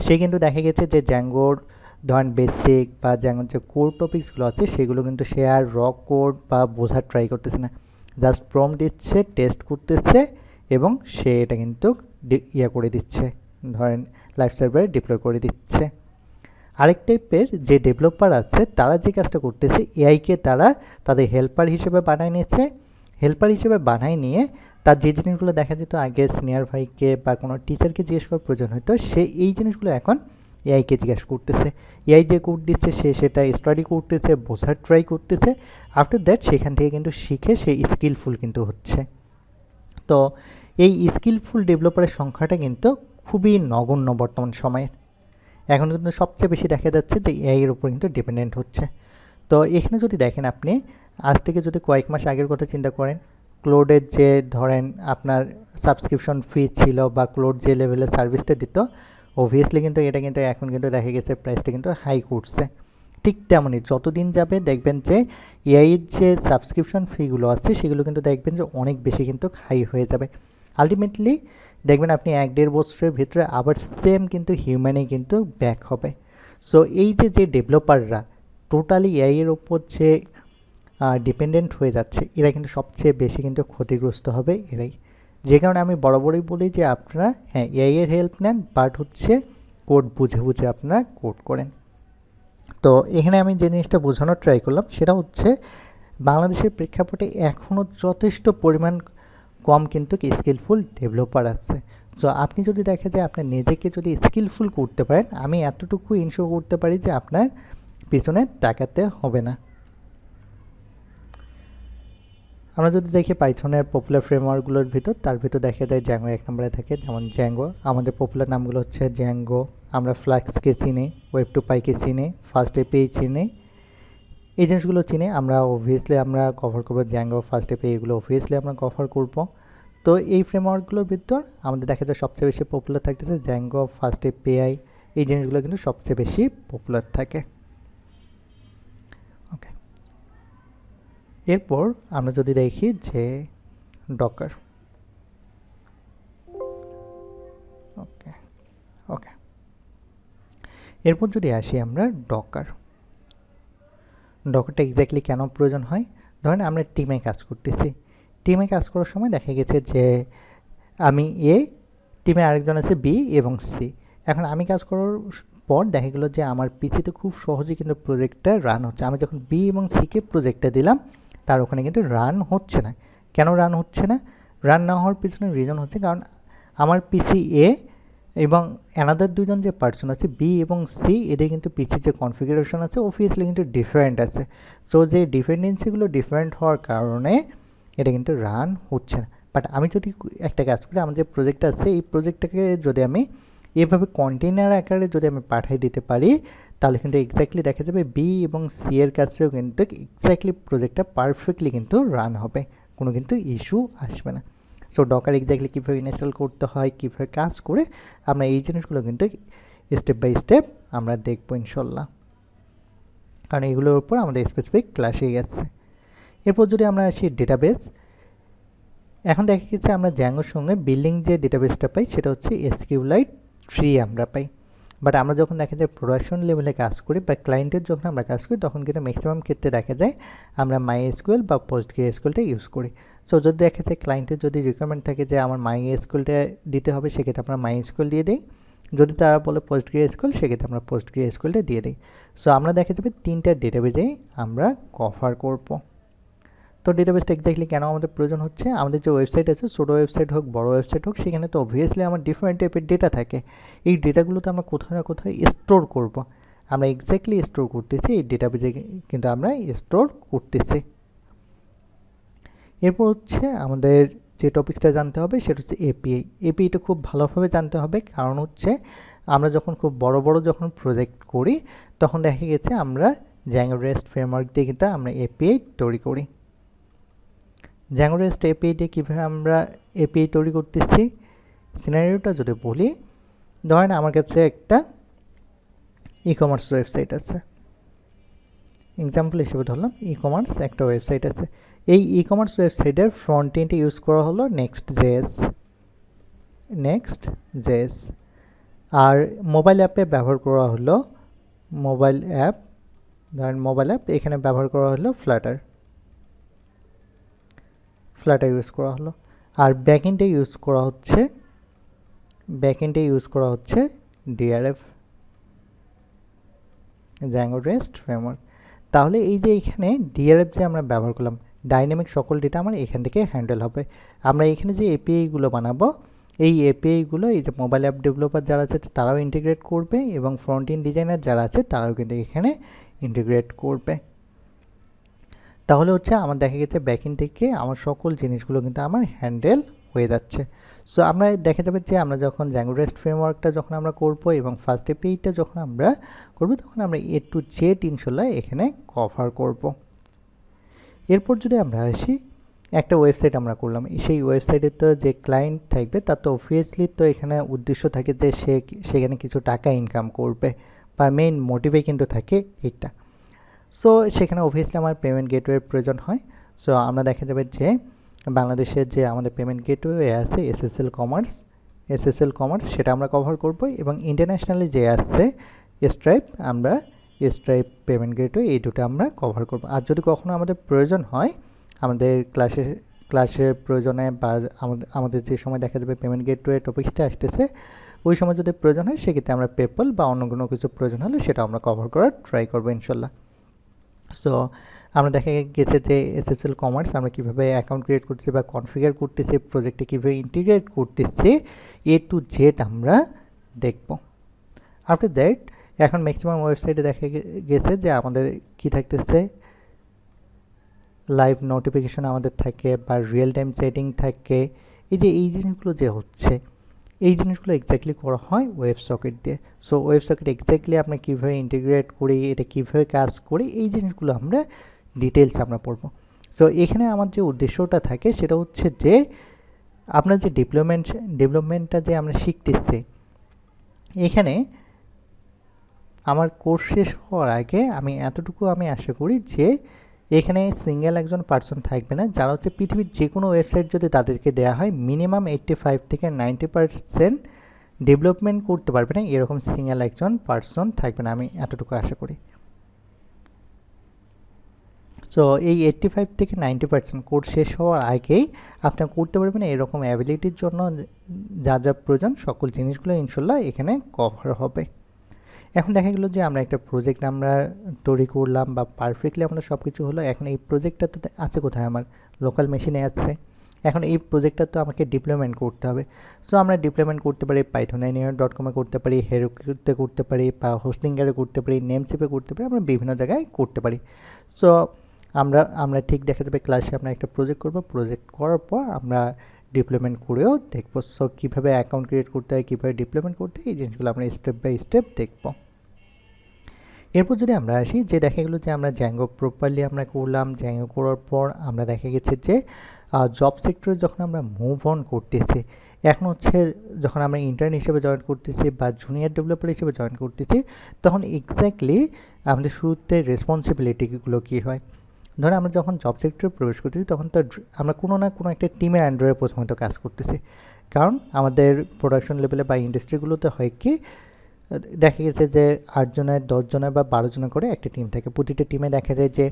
সে কিন্তু দেখা গেছে যে জ্যাঙ্গোর ধরেন বেসিক বা জ্যাঙ্গোর যে কোর টপিকসগুলো আছে, সেগুলো কিন্তু সে আর র কোড বা বোঝার ট্রাই করতেছে না, জাস্ট প্রম্পট দিচ্ছে, টেস্ট করতেছে এবং সে এটা কিন্তু ইয়ে করে দিচ্ছে, ধরেন লাইভ সার্ভারে ডিপ্লয় করে দিচ্ছে। আরেক টাইপের যে ডেভেলপার আছে, তারা যে কাজটা করতেছে, এআইকে তারা তাদের হেল্পার হিসেবে বানায় নিয়েছে। হেল্পার হিসেবে বানায় নিয়ে তার যে জিনিসগুলো দেখা যেত আগে সিনিয়র ভাইকে বা কোনো টিচারকে জিজ্ঞেস করার প্রয়োজন হতো, সে এই জিনিসগুলো এখন এআইকে জিজ্ঞেস করতেছে। এআই যে কোড দিচ্ছে সে সেটা স্টাডি করতেছে, বোঝার ট্রাই করতেছে। আফটার দ্যাট সেখান থেকে কিন্তু শিখে সে স্কিলফুল কিন্তু হচ্ছে। তো এই স্কিলফুল ডেভেলপারের সংখ্যাটা কিন্তু খুবই নগণ্য বর্তমান সময়ে। এখন কিন্তু সবচেয়ে বেশি দেখা যাচ্ছে যে এআই এর উপর কিন্তু ডিপেন্ডেন্ট হচ্ছে। তো এখানে যদি দেখেন আপনি, আজ থেকে যদি কয়েক মাস আগের কথা চিন্তা করেন, ক্লোডের যে ধরেন আপনার সাবস্ক্রিপশন ফি ছিল বা ক্লোড যে লেভেলের সার্ভিসটা দিত, অবভিয়াসলি কিন্তু এটা কিন্তু এখন কিন্তু দেখা গেছে প্রাইসটা কিন্তু হাই করছে। ঠিক তেমনই যতদিন যাবে দেখবেন যে এআই এর যে সাবস্ক্রিপশন ফিগুলো আছে, সেগুলো কিন্তু দেখবেন যে অনেক বেশি কিন্তু হাই হয়ে যাবে। আলটিমেটলি দেখবেন আপনি 1-1.5 বছরের ভিতরে আবার সেম কিন্তু হিউম্যানে কিন্তু ব্যাক হবে। সো এই যে যে ডেভেলপাররা টোটালি এআই এর উপর যে ডিপেন্ডেন্ট হয়ে যাচ্ছে, এরা কিন্তু সবচেয়ে বেশি কিন্তু ক্ষতিগ্রস্ত হবে এরাই। যে কারণে আমি বরাবরই বলি যে আপনারা হ্যাঁ এআই এর হেল্প নেন, বাট হচ্ছে কোড বুঝে বুঝে আপনারা কোড করেন। তো এখানে আমি যে জিনিসটা বোঝানোর ট্রাই করলাম সেটা হচ্ছে, বাংলাদেশের প্রেক্ষাপটে এখনও যথেষ্ট পরিমাণ কম কিন্তু স্কিলফুল ডেভেলপার আছে। সো আপনি যদি দেখা যায় আপনার নিজেকে যদি স্কিলফুল করতে পারেন, আমি এতটুকু ইনশিওর করতে পারি যে আপনার পিছনে তাকাতে হবে না। আমরা যদি দেখি পাইথনের পপুলার ফ্রেমওয়ার্কগুলোর ভিতর, তার ভিতর দেখা যায় জ্যাঙ্গো 1 নম্বরে থাকে। যেমন জ্যাঙ্গো, আমাদের পপুলার নামগুলো হচ্ছে জ্যাঙ্গো, আমরা ফ্লাক্সকে চিনি, ওয়েব টু পাইকে চিনি, ফার্স্ট এপিআই চিনি, এই জিনিসগুলো চিনি। আমরা অবভিয়াসলি আমরা কভার করবো জ্যাঙ্গো, ফার্স্ট এপিআই, এগুলো অবভিয়াসলি আমরা কভার করব। তো এই ফ্রেমওয়ার্কগুলোর ভিতর আমাদের দেখা যায় সবচেয়ে বেশি পপুলার থাকতেছে জ্যাঙ্গো, ফার্স্ট এপিআই, এই জিনিসগুলো কিন্তু সবচেয়ে বেশি পপুলার থাকে। ওকে, এরপর আমরা যদি দেখি যে ডকার। ওকে ওকে, এরপর যদি আসি আমরা ডকারটা এক্স্যাক্টলি কেন প্রয়োজন হয়। ধরেন আমরা টিমে কাজ করতেছি, টিমে কাজ করার সময় দেখা গেছে যে আমি এ, টিমে আরেকজন আছে বি এবং সি। এখন আমি কাজ করার পর দেখা গেল যে আমার পিসিতে খুব সহজে কিন্তু প্রজেক্টটা রান হচ্ছে। আমি যখন বি এবং সিকে প্রজেক্টটা দিলাম, তার ওখানে কিন্তু রান হচ্ছে না। কেন রান হচ্ছে না? রান না হওয়ার পিছনে রিজন হচ্ছে কারণ আমার পিসি এ এবং অ্যানাদার দুজন যে পার্সন আছে বি এবং সি, এদের কিন্তু পিসির যে কনফিগারেশন আছে অবভিয়াসলি কিন্তু ডিফারেন্ট আছে। সো যে ডিপেন্ডেন্সিগুলো ডিফারেন্ট হওয়ার কারণে এটা কিন্তু রান হচ্ছে না। বাট আমি যদি একটা কাজ করি, আমার যে প্রজেক্টটা আছে এই প্রজেক্টটাকে যদি আমি এভাবে কন্টেইনার আকারে যদি আমি পাঠিয়ে দিতে পারি, তাহলে কিন্তু এক্স্যাক্টলি দেখা যাবে বি এবং সি এর কাছেও কিন্তু এক্স্যাক্টলি প্রজেক্টটা পারফেক্টলি কিন্তু রান হবে, কোনো কিন্তু ইস্যু আসবে না। সো ডকার এক্স্যাক্টলি কীভাবে ইনস্টল করতে হয়, কীভাবে কাজ করে, আমরা এই জিনিসগুলো কিন্তু স্টেপ বাই স্টেপ আমরা দেখবো ইনশাল্লাহ, কারণ এগুলোর উপর আমাদের স্পেসিফিক ক্লাসে গেছে। এরপর যদি আমরা আসি ডেটাবেস, এখন দেখা গেছে আমরা জ্যাঙ্গোর সঙ্গে বিল্ডিং যে ডেটাবেসটা পাই সেটা হচ্ছে এসকিউএলাইট 3 আমরা পাই। বাট আমরা যখন দেখা যায় প্রোডাকশন লেভেলে কাজ করি বা ক্লায়েন্টের যখন আমরা কাজ করি, তখন কিন্তু ম্যাক্সিমাম ক্ষেত্রে দেখা যায় আমরা মাইএসকিউএল বা পোস্টগ্রেএসকিউএলটা ইউজ করি। সো যদি দেখা যায় ক্লায়েন্টের যদি রিকোয়ারমেন্ট থাকে যে আমার মাইএসকিউএলটা দিতে হবে, সেক্ষেত্রে আমরা মাইএসকিউএল দিয়ে দিই। যদি তারা বলে পোস্টগ্রেএসকিউএল, সেক্ষেত্রে আমরা পোস্টগ্রেএসকিউএলটা দিয়ে দিই। সো আমরা দেখা যাবে 3টা ডেটাবেজেই আমরা কভার করব। তো ডেটাবেসটা এক্স্যাক্টলি কেন আমাদের প্রয়োজন হচ্ছে, আমাদের যে ওয়েবসাইট আছে, ছোটো ওয়েবসাইট হোক বড় ওয়েবসাইট হোক, সেখানে তো অবভিয়াসলি আমার ডিফারেন্ট টাইপের ডেটা থাকে। এই ডেটাগুলোতে আমরা কোথাও না কোথাও স্টোর করব। আমরা এক্স্যাক্টলি স্টোর করতেছি এই ডেটাবেজে, কিন্তু আমরা স্টোর করতেছি। এরপর হচ্ছে আমাদের যে টপিকটা জানতে হবে সেটা হচ্ছে এপিআই। এপিআইটা খুব ভালোভাবে জানতে হবে, কারণ হচ্ছে আমরা যখন খুব বড় বড় যখন প্রজেক্ট করি, তখন দেখা গেছে আমরা জ্যাঙ্গো রেস্ট ফ্রেমওয়ার্ক দিয়ে কিন্তু আমরা এপিআই তৈরি করি। জ্যাঙ্গো রেস্ট এপিআই দিয়ে কীভাবে আমরা এপিআই তৈরি করতেছি, সিনারিওটা যদি বলি, ধরেন আমার কাছে একটা ই কমার্স ওয়েবসাইট আছে, এক্সাম্পল হিসেবে ধরলাম ই কমার্স একটা ওয়েবসাইট আছে। এই ই কমার্স ওয়েবসাইটের ফ্রন্ট এন্ডে ইউজ করা হলো নেক্সট.js, আর মোবাইল অ্যাপে ব্যবহার করা হলো মোবাইল অ্যাপ, ধরেন মোবাইল অ্যাপ, এখানে ব্যবহার করা হলো ফ্লাটার ইউজ করা হলো। আর ব্যাকএন্ডে ইউজ করা হচ্ছে ডিআরএফ, জ্যাঙ্গো রেস্ট ফ্রেমওয়ার্ক। তাহলে এই যে এখানে ডিআরএফ যে আমরা ব্যবহার করলাম, ডাইনামিক সকল ডেটা আমার এখান থেকে হ্যান্ডেল হবে। আমরা এখানে যে এপিআইগুলো বানাবো, এই এপিআইগুলো এই যে মোবাইল অ্যাপ ডেভেলপার যারা আছে তারাও ইন্টিগ্রেট করবে, এবং ফ্রন্ট এন্ড ডিজাইনার যারা আছে তারাও কিন্তু এখানে ইন্টিগ্রেট করবে। তাহলে হচ্ছে আমার দেখা গেছে ব্যাকএন্ড থেকে আমার সকল জিনিসগুলো কিন্তু আমার হ্যান্ডেল হয়ে যাচ্ছে। সো আমরা দেখা যাবে যে আমরা যখন জ্যাঙ্গো রেস্ট ফ্রেমওয়ার্কটা যখন আমরা করবো এবং ফার্স্ট এপিআইটা যখন আমরা করবো, তখন আমরা এ টু জেড ইনশাল্লাহ এখানে কভার করব। এরপর যদি আমরা আসি, একটা ওয়েবসাইট আমরা করলাম, সেই ওয়েবসাইটে তো যে ক্লায়েন্ট থাকবে তার তো অবভিয়াসলি তো এখানে উদ্দেশ্য থাকে যে সেখানে কিছু টাকা ইনকাম করবে, বা মেইন মোটিভে কিন্তু থাকে এইটা। সো সেখানে অবভিয়াসলি আমার পেমেন্ট গেটওয়ের প্রয়োজন হয়। সো আমরা দেখা যাবে যে বাংলাদেশের যে আমাদের পেমেন্ট গেটওয়ে আছে এসএসএল কমার্স, সেটা আমরা কভার করব, এবং ইন্টারন্যাশনালি যে আছে স্ট্রাইপ পেমেন্ট গেটওয়ে, এই দুটো আমরা কভার করব। আর যদি কখনো আমাদের প্রয়োজন হয়, আমাদের ক্লাসের প্রয়োজনে বা আমাদের যে সময় দেখা যাবে পেমেন্ট গেটওয়ে টপিকসটা আসতেছে, ওই সময় যদি প্রয়োজন হয়, সেক্ষেত্রে আমরা পেপল বা অন্য কোনো কিছু প্রয়োজন হলে সেটা আমরা কভার করার ট্রাই করবো ইনশাল্লাহ। সো আমরা দেখা গেছে যে এসএসএল কমার্স আমরা কীভাবে অ্যাকাউন্ট ক্রিয়েট করতেছি বা কনফিগার করতেছি, প্রজেক্টে কীভাবে ইন্টিগ্রেট করতেছি, এ টু জেড আমরা দেখব। আফটার দ্যাট এখন ম্যাক্সিমাম ওয়েবসাইটে দেখা গেছে যে আমাদের কি থাকতেছে, লাইভ নোটিফিকেশন আমাদের থাকে বা রিয়েল টাইম সেটিং থাকে। এই যে এই জিনিসগুলো যে হচ্ছে, এই জিনিসগুলো এক্স্যাক্টলি করা হয় ওয়েব সকেট দিয়ে। সো ওয়েব সকেট এক্স্যাক্টলি আমরা কীভাবে ইন্টিগ্রেট করি, এটা কীভাবে কাজ করি, এই জিনিসগুলো আমরা ডিটেলস আমরা পড়বো। সো এখানে আমার যে উদ্দেশ্যটা থাকে সেটা হচ্ছে যে আপনার যে ডেভেলপমেন্টটা যে আমরা শিখতেছি, এখানে আমার কোর্স শেষ হওয়ার আগে আমি এতটুকু আমি আশা করি যে এখানে সিঙ্গেল একজন পার্সন থাকবে না, যারা হচ্ছে পৃথিবীর যে কোনো ওয়েবসাইট যদি তাদেরকে দেওয়া হয় মিনিমাম 85 থেকে 90% ডেভেলপমেন্ট করতে পারবে না, এরকম সিঙ্গেল একজন পার্সন থাকবে না, আমি এতটুকু আশা করি। সো এই 85 থেকে 90% কোর্স শেষ হওয়ার আগেই আপনি করতে পারবেন এরকম অ্যাবিলিটির জন্য যা যা প্রয়োজন সকল জিনিসগুলো ইনশাল্লাহ এখানে কভার হবে। এখন দেখা গেল যে আমরা একটা প্রজেক্ট আমরা তৈরি করলাম বা পারফেক্টলি আমরা সব কিছু হলো। এখন এই প্রজেক্টটা তো আছে কোথায়, আমার লোকাল মেশিনে আছে। এখন এই প্রজেক্টটা তো আমাকে ডিপ্লয়মেন্ট করতে হবে। সো আমরা ডিপ্লয়মেন্ট করতে পারি python.com করতে পারি, হেরোকুতে করতে পারি, বা হোস্টিংয়ারে করতে পারি, নেমস্পে করতে পারি, আমরা বিভিন্ন জায়গায় করতে পারি। সো আমরা ঠিক দেখা যাবে ক্লাসে আমরা একটা প্রজেক্ট করব, প্রজেক্ট করার পর আমরা ডিপ্লয়মেন্ট করেও দেখবো। সো কীভাবে অ্যাকাউন্ট ক্রিয়েট করতে হয়, কীভাবে ডিপ্লয়মেন্ট করতে হয়, এই জিনিসগুলো আমরা স্টেপ বাই স্টেপ দেখবো। এরপর যদি আমরা আসি যে দেখা গেলো যে আমরা জ্যাঙ্গো প্রপারলি আমরা করলাম, জ্যাঙ্গো করার পর আমরা দেখা গেছে যে জব সেক্টরে যখন আমরা মুভ অন করতেছি, এখন হচ্ছে যখন আমরা ইন্টার্ন হিসেবে জয়েন করতেছি বা জুনিয়র ডেভেলপার হিসেবে জয়েন করতেছি, তখন এক্স্যাক্টলি আমাদের শুরুতে রেসপন্সিবিলিটিগুলো কী হয়। ধরুন আমরা যখন জব সেক্টরে প্রবেশ করতেছি তখন তো আমরা কোনো না কোনো একটা টিমের আন্ডারে প্রথমত কাজ করতেছি, কারণ আমাদের প্রোডাকশন লেভেলে বা ইন্ডাস্ট্রিগুলোতে হয় কি দেখা গেছে যে 8 জনের 10 জনের বা 12 জনের করে একটা টিম থাকে। প্রতিটা টিমে দেখা যায় যে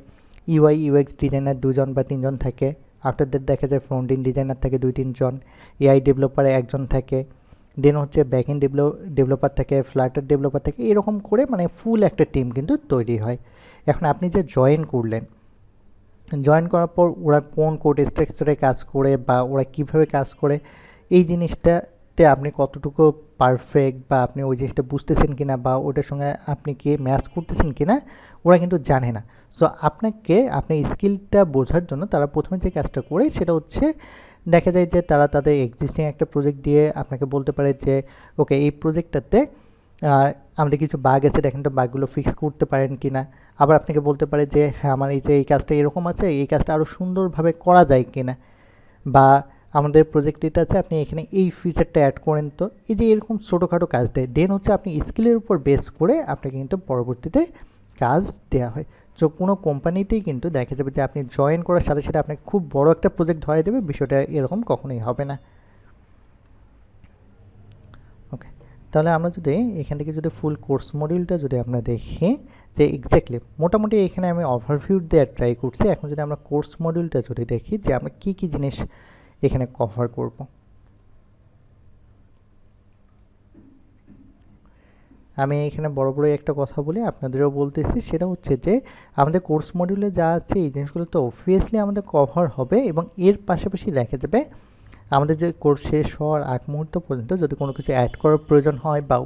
ইউআই ইউএক্স ডিজাইনার 2 জন বা 3 জন থাকে। আফটার দ্যাট দেখা যায় ফ্রন্ট এন্ড ডিজাইনার থাকে 2-3 জন, এআই ডেভেলপার একজন থাকে, দেন হচ্ছে ব্যাক এন্ড ডেভেলপার থাকে, ফ্লাটার ডেভেলপার থাকে, এরকম করে মানে ফুল একটা টিম কিন্তু তৈরি হয়। এখন আপনি যে জয়েন করলেন, জয়েন করার পর ওরা কোন কোড স্ট্রাকচারে কাজ করে বা ওরা কিভাবে কাজ করে, এই জিনিসটাতে আপনি কতটুকু পারফেক্ট বা আপনি ওই জিনিসটা বুঝতেছেন কিনা বা ওটার সঙ্গে আপনি কি ম্যাচ করতেছেন কিনা ওরা কিন্তু জানে না। সো আপনাকে আপনি স্কিলটা বোঝার জন্য তারা প্রথমে যে কাজটা করে সেটা হচ্ছে দেখা যায় যে তারা তাদের এক্সিস্টিং একটা প্রজেক্ট দিয়ে আপনাকে বলতে পারে যে ওকে এই প্রজেক্টটাতে আমাদের কিছু বাগ আছে, দেখেন তো বাগগুলো ফিক্স করতে পারেন কিনা। আবার আপনাকে বলতে পারে যে হ্যাঁ আমার এই যে এই কাজটা এরকম আছে, এই কাজটা আরও সুন্দরভাবে করা যায় কিনা, বা আমাদের প্রজেক্টটা আছে আপনি এখানে এই ফিচারটা অ্যাড করেন। তো এই যে এরকম ছোটোখাটো কাজ দেয়, দেন হচ্ছে আপনি স্কিলের উপর বেস করে আপনাকে কিন্তু পরবর্তীতে কাজ দেওয়া হয়। তো কোনো কোম্পানিতেই কিন্তু দেখা যাবে যে আপনি জয়েন করার সাথে সাথে আপনাকে খুব বড় একটা প্রজেক্ট ধরিয়ে দেবে, বিষয়টা এরকম কখনোই হবে না। ওকে, তাহলে আমরা যদি এখান থেকে যদি ফুল কোর্স মডিউলটা যদি আমরা দেখি যে এক্স্যাক্টলি মোটামুটি এখানে আমি ওভারভিউ দেওয়ার ট্রাই করছি। এখন যদি আমরা কোর্স মডিউলটা যদি দেখি যে আমরা কী কী জিনিস এখানে কভার করব। আমি এখানে বড় বড় একটা কথা বলি আপনাদেরও বলতেছি, সেটা হচ্ছে যে আমাদের কোর্স মডিউলে যা আছে এই জিনিসগুলো তো অবভিয়াসলি আমাদের কভার হবে, এবং এর পাশাপাশি দেখা যাবে আমাদের যে কোর্স শেষ হওয়ার আগ মুহূর্ত পর্যন্ত যদি কোনো কিছু অ্যাড করার প্রয়োজন হয় বা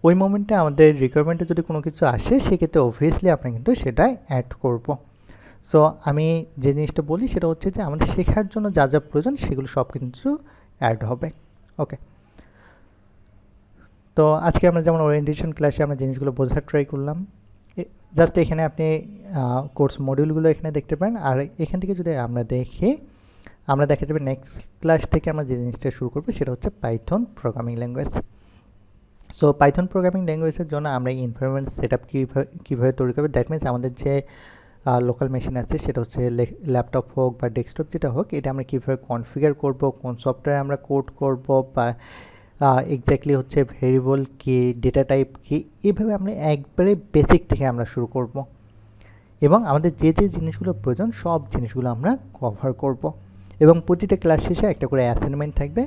ওই মোমেন্টে আমাদের রিকোয়ারমেন্টে যদি কোনো কিছু আসে সেক্ষেত্রে অবভিয়াসলি আমরা কিন্তু সেটা অ্যাড করব। সো আমি যে জিনিসটা বলি সেটা হচ্ছে যে আমাদের শেখার জন্য যা যা প্রয়োজন সেগুলো সব কিছু অ্যাড হবে। ওকে, তো আজকে আমরা যেমন ওরিয়েন্টেশন ক্লাসে আমরা জিনিসগুলো বোঝার ট্রাই করলাম। জাস্ট এখানে আপনি কোর্স মডিউলগুলো এখানে দেখতে পারেন। আর এখান থেকে যদি আমরা দেখি, আমরা দেখা যাবে নেক্সট ক্লাস থেকে আমরা যে জিনিসটা শুরু করবো সেটা হচ্ছে Python programming language. So Python programming ল্যাঙ্গুয়েজের জন্য আমরা এনভায়রনমেন্ট সেট আপ কীভাবে তৈরি করবো, দ্যাট মিনস আমাদের যে লোকাল মেশিন আছে সেটা হচ্ছে ল্যাপটপ হোক বা ডেস্কটপ যেটা হোক, এটা আমরা কীভাবে কনফিগার করব, কোন সফটওয়্যার আমরা কোড করব, বা এক্স্যাক্টলি হচ্ছে ভেরিয়েবল কি, ডেটা টাইপ কি, এইভাবে আমরা একবারে বেসিক থেকে আমরা শুরু করব, এবং আমাদের যে যে জিনিসগুলো প্রয়োজন সব জিনিসগুলো আমরা কভার করব। এবং প্রতিটা ক্লাস শেষে একটা করে অ্যাসাইনমেন্ট থাকবে,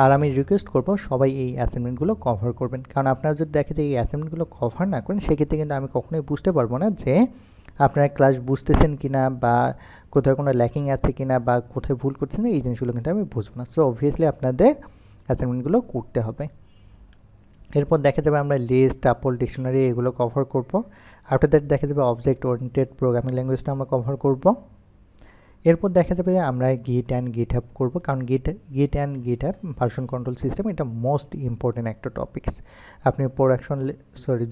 আর আমি রিকোয়েস্ট করব সবাই এই অ্যাসাইনমেন্টগুলো কভার করবেন, কারণ আপনারা যদি দেখেন যে এই অ্যাসাইনমেন্টগুলো কভার না করেন সেক্ষেত্রে কিন্তু আমি কখনোই বুঝতে পারবো না যে আপনারা ক্লাস বুঝতেছেন কিনা বা কোথাও কোনো ল্যাকিং আছে কিনা বা কোথায় ভুল করছেন, এই জিনিসগুলো কিন্তু আমি বুঝবো না। সো অবভিয়াসলি আপনাদের অ্যাসাইনমেন্টগুলো করতে হবে। এরপর দেখা যাবে আমরা লিস্ট, টাপল, ডিকশনারি এগুলো কভার করব। আফটার দ্যাট দেখা যাবে অবজেক্ট ওরিয়েন্টেড প্রোগ্রামিং ল্যাঙ্গুয়েজটা আমরা কভার করব। এরপর দেখা যাবে যে আমরা গিট অ্যান্ড গিটহাব করব, কারণ গিট and GitHub version control system এটা মোস্ট ইম্পর্টেন্ট একটা টপিকস। আপনি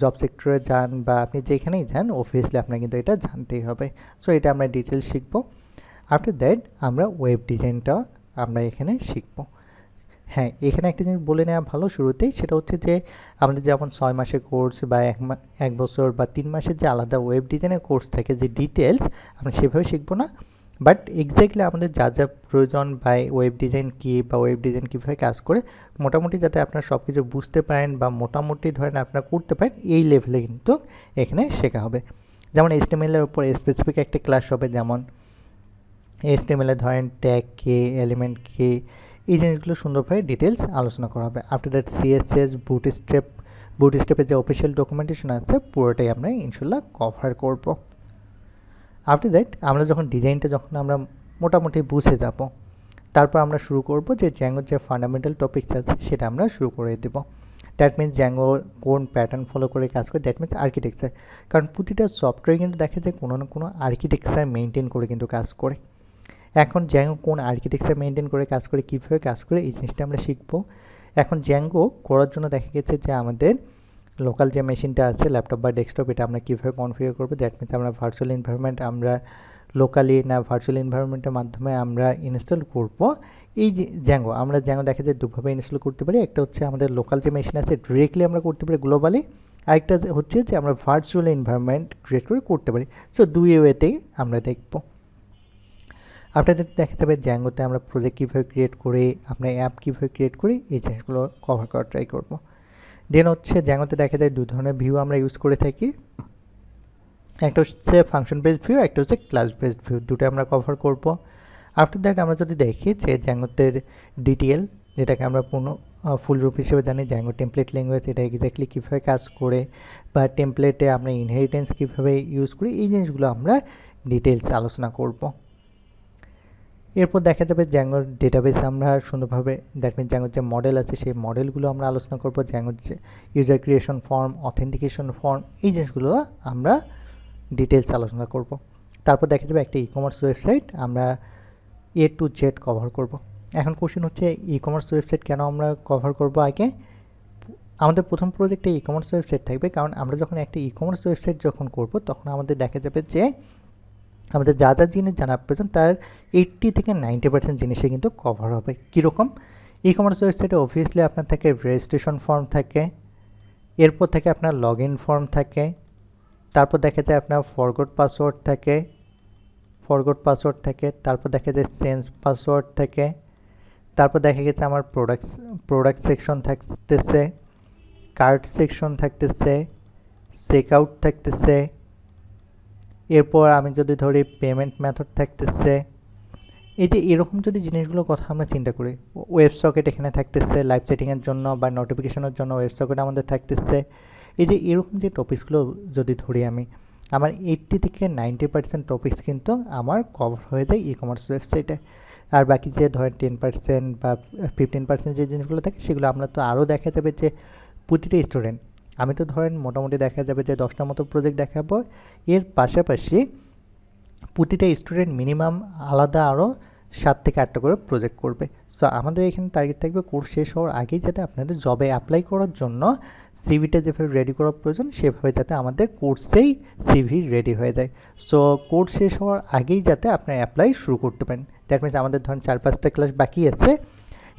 জব সেক্টরে যান বা আপনি যেখানেই যান, অবভিয়াসলি আপনার কিন্তু এটা জানতেই হবে। সো এটা আমরা ডিটেলস শিখব। আফটার দ্যাট আমরা ওয়েব ডিজাইনটা আমরা এখানে শিখব। হ্যাঁ, এখানে একটা জিনিস বলে নেওয়া ভালো শুরুতেই, সেটা হচ্ছে যে আমাদের যেমন 6 মাসের কোর্স বা 1 বছর বা 3 মাসের যে আলাদা ওয়েব ডিজাইনের কোর্স থাকে, যে ডিটেলস আমরা সেভাবে শিখবো না। বাট এক্স্যাক্টলি আমাদের যা যা প্রয়োজন বা ওয়েব ডিজাইন কী বা ওয়েব ডিজাইন কীভাবে কাজ করে মোটামুটি যাতে আপনারা সব কিছু বুঝতে পারেন বা মোটামুটি ধরেন আপনারা করতে পারেন, এই লেভেলে কিন্তু এখানে শেখা হবে। যেমন HTML এর উপর স্পেসিফিক একটা ক্লাস হবে, যেমন HTML এ ধরেন ট্যাগ কে, এলিমেন্ট কে, এই জিনিসগুলো সুন্দরভাবে ডিটেলস আলোচনা করা হবে। আফটার দ্যাট CSS, বুটস্ট্র্যাপের যে অফিসিয়াল ডকুমেন্টেশন আছে পুরোটাই আমরা ইনশাল্লাহ কভার করব। আফটার দ্যাট আমরা যখন ডিজাইনটা আমরা মোটামুটি বুঝে যাব, তারপর আমরা শুরু করব যে জ্যাঙ্গোর যে ফান্ডামেন্টাল টপিকস আছে সেটা আমরা শুরু করে দেব। দ্যাট মিনস জ্যাঙ্গো কোন প্যাটার্ন ফলো করে কাজ করে, দ্যাট মিনস আর্কিটেকচার। কারণ প্রতিটা সফটওয়্যার কিন্তু দেখা যায় কোনো না কোনো আর্কিটেকচার মেনটেন করে কিন্তু কাজ করে। এখন জ্যাঙ্গো কোন আর্কিটেকচার মেনটেন করে কাজ করে, কীভাবে কাজ করে, এই জিনিসটা আমরা শিখব। এখন জ্যাঙ্গো করার জন্য দেখা গেছে যে আমাদের লোকাল যে মেশিনটা আছে, ল্যাপটপ বা ডেস্কটপ, এটা আমরা কীভাবে কনফিগার করবো। দ্যাট মিনস আমরা ভার্চুয়াল এনভায়রনমেন্ট আমরা লোকালি না ভার্চুয়াল এনভায়রনমেন্টের মাধ্যমে আমরা ইনস্টল করব। এই যে জ্যাঙ্গো, আমরা জ্যাঙ্গো দেখা যায় দুভাবে ইনস্টল করতে পারি। একটা হচ্ছে আমাদের লোকাল যে মেশিন আছে ডিরেক্টলি আমরা করতে পারি গ্লোবালি, আরেকটা হচ্ছে যে আমরা ভার্চুয়াল এনভায়রনমেন্ট ক্রিয়েট করে করতে পারি। সো দুই ওয়েতেই আমরা দেখব। আপনাদের দেখা যাবে জ্যাঙ্গোতে আমরা প্রজেক্ট কীভাবে ক্রিয়েট করি, আমরা অ্যাপ কীভাবে ক্রিয়েট করি, এই জিনিসগুলো কভার করার ট্রাই করব। দেন হচ্ছে জ্যাঙ্গোতে দেখা যায় দু ধরনের ভিউ আমরা ইউজ করে থাকি, একটা হচ্ছে ফাংশন বেসড ভিউ, একটা হচ্ছে ক্লাস বেসড ভিউ, দুটো আমরা কভার করব। আফটার দ্যাট আমরা যদি দেখি যে জ্যাঙ্গোতে ডিটিএল, যেটাকে আমরা ফুল রূপ হিসেবে জানি জ্যাঙ্গো টেমপ্লেট ল্যাঙ্গুয়েজ, এটা এক্স্যাক্টলি কীভাবে কাজ করে বা টেমপ্লেটে আমরা ইনহেরিটেন্স কীভাবে ইউজ করি, এই জিনিসগুলো আমরা ডিটেলস আলোচনা করব। এরপর দেখা যাবে জ্যাঙ্গোর ডেটাবেস আমরা সুন্দরভাবে, দ্যাট মিনস জ্যাঙ্গোর যে মডেল আছে সেই মডেলগুলো আমরা আলোচনা করব। জ্যাঙ্গোর যে user creation form, authentication form, এই জিনিসগুলো আমরা ডিটেলস আলোচনা করব। তারপর দেখা যাবে একটা ই-কমার্স ওয়েবসাইট আমরা A to Z কভার করব। এখন কোশ্চেন হচ্ছে ই-কমার্স ওয়েবসাইট কেন আমরা কভার করব আগে? আমাদের প্রথম প্রজেক্টে ই-কমার্স ওয়েবসাইট থাকবে, কারণ আমরা যখন একটা ই-কমার্স ওয়েবসাইট যখন করব তখন আমাদের দেখা যাবে যে আমাদের যা যা জিনিস জানা প্রয়োজন তার 80 থেকে 90% জিনিসে কিন্তু কভার হবে। কীরকম? ই-কমার্স ওয়েবসাইটে অবভিয়াসলি আপনার থাকে রেজিস্ট্রেশন ফর্ম থাকে, এরপর থেকে আপনার লগ ইন ফর্ম থাকে, তারপর দেখা যায় আপনার ফরগট পাসওয়ার্ড থাকে, তারপর দেখা যায় চেঞ্জ পাসওয়ার্ড থাকে, তারপর দেখা গেছে আমার প্রোডাক্ট সেকশন থাকতেছে, কার্ড সেকশন থাকতেছে, চেক আউট থাকতেছে, এরপর আমি যদি ধরি পেমেন্ট মেথড থাকতেছে। এই যে এরকম যদি জিনিসগুলোর কথা আমরা চিন্তা করি, ওয়েব সকেট এখানে থাকতেছে লাইভ চ্যাটিংয়ের জন্য বা নোটিফিকেশনের জন্য ওয়েব সকেট আমাদের থাকতেছে। এই যে এরকম যে টপিকসগুলো যদি ধরি আমি, আমার 80 থেকে 90% টপিকস কিন্তু আমার কভার হয়ে যায় ই-কমার্স ওয়েবসাইটে। আর বাকি যে ধরেন 10% বা 15% যে জিনিসগুলো থাকে সেগুলো আমরা তো আরও দেখা যাবে যে প্রতিটা স্টুডেন্ট, আমি তো ধরেন মোটামুটি দেখা যাবে যে 10টার মতো প্রজেক্ট দেখাবো, এর পাশাপাশি প্রতিটা স্টুডেন্ট মিনিমাম আলাদা আরও 7 থেকে 8টা করে প্রজেক্ট করবে। সো আমাদের এখানে টার্গেট থাকবে কোর্স শেষ হওয়ার আগেই যাতে আপনাদের জবে অ্যাপ্লাই করার জন্য সিভিটা যেভাবে রেডি করা প্রয়োজন সেভাবে যাতে আমাদের কোর্সেই সিভি রেডি হয়ে যায়। সো কোর্স শেষ হওয়ার আগেই যাতে আপনার অ্যাপ্লাই শুরু করতে পারেন। দ্যাট মিনস আমাদের ধরেন 4-5টা ক্লাস বাকি আছে,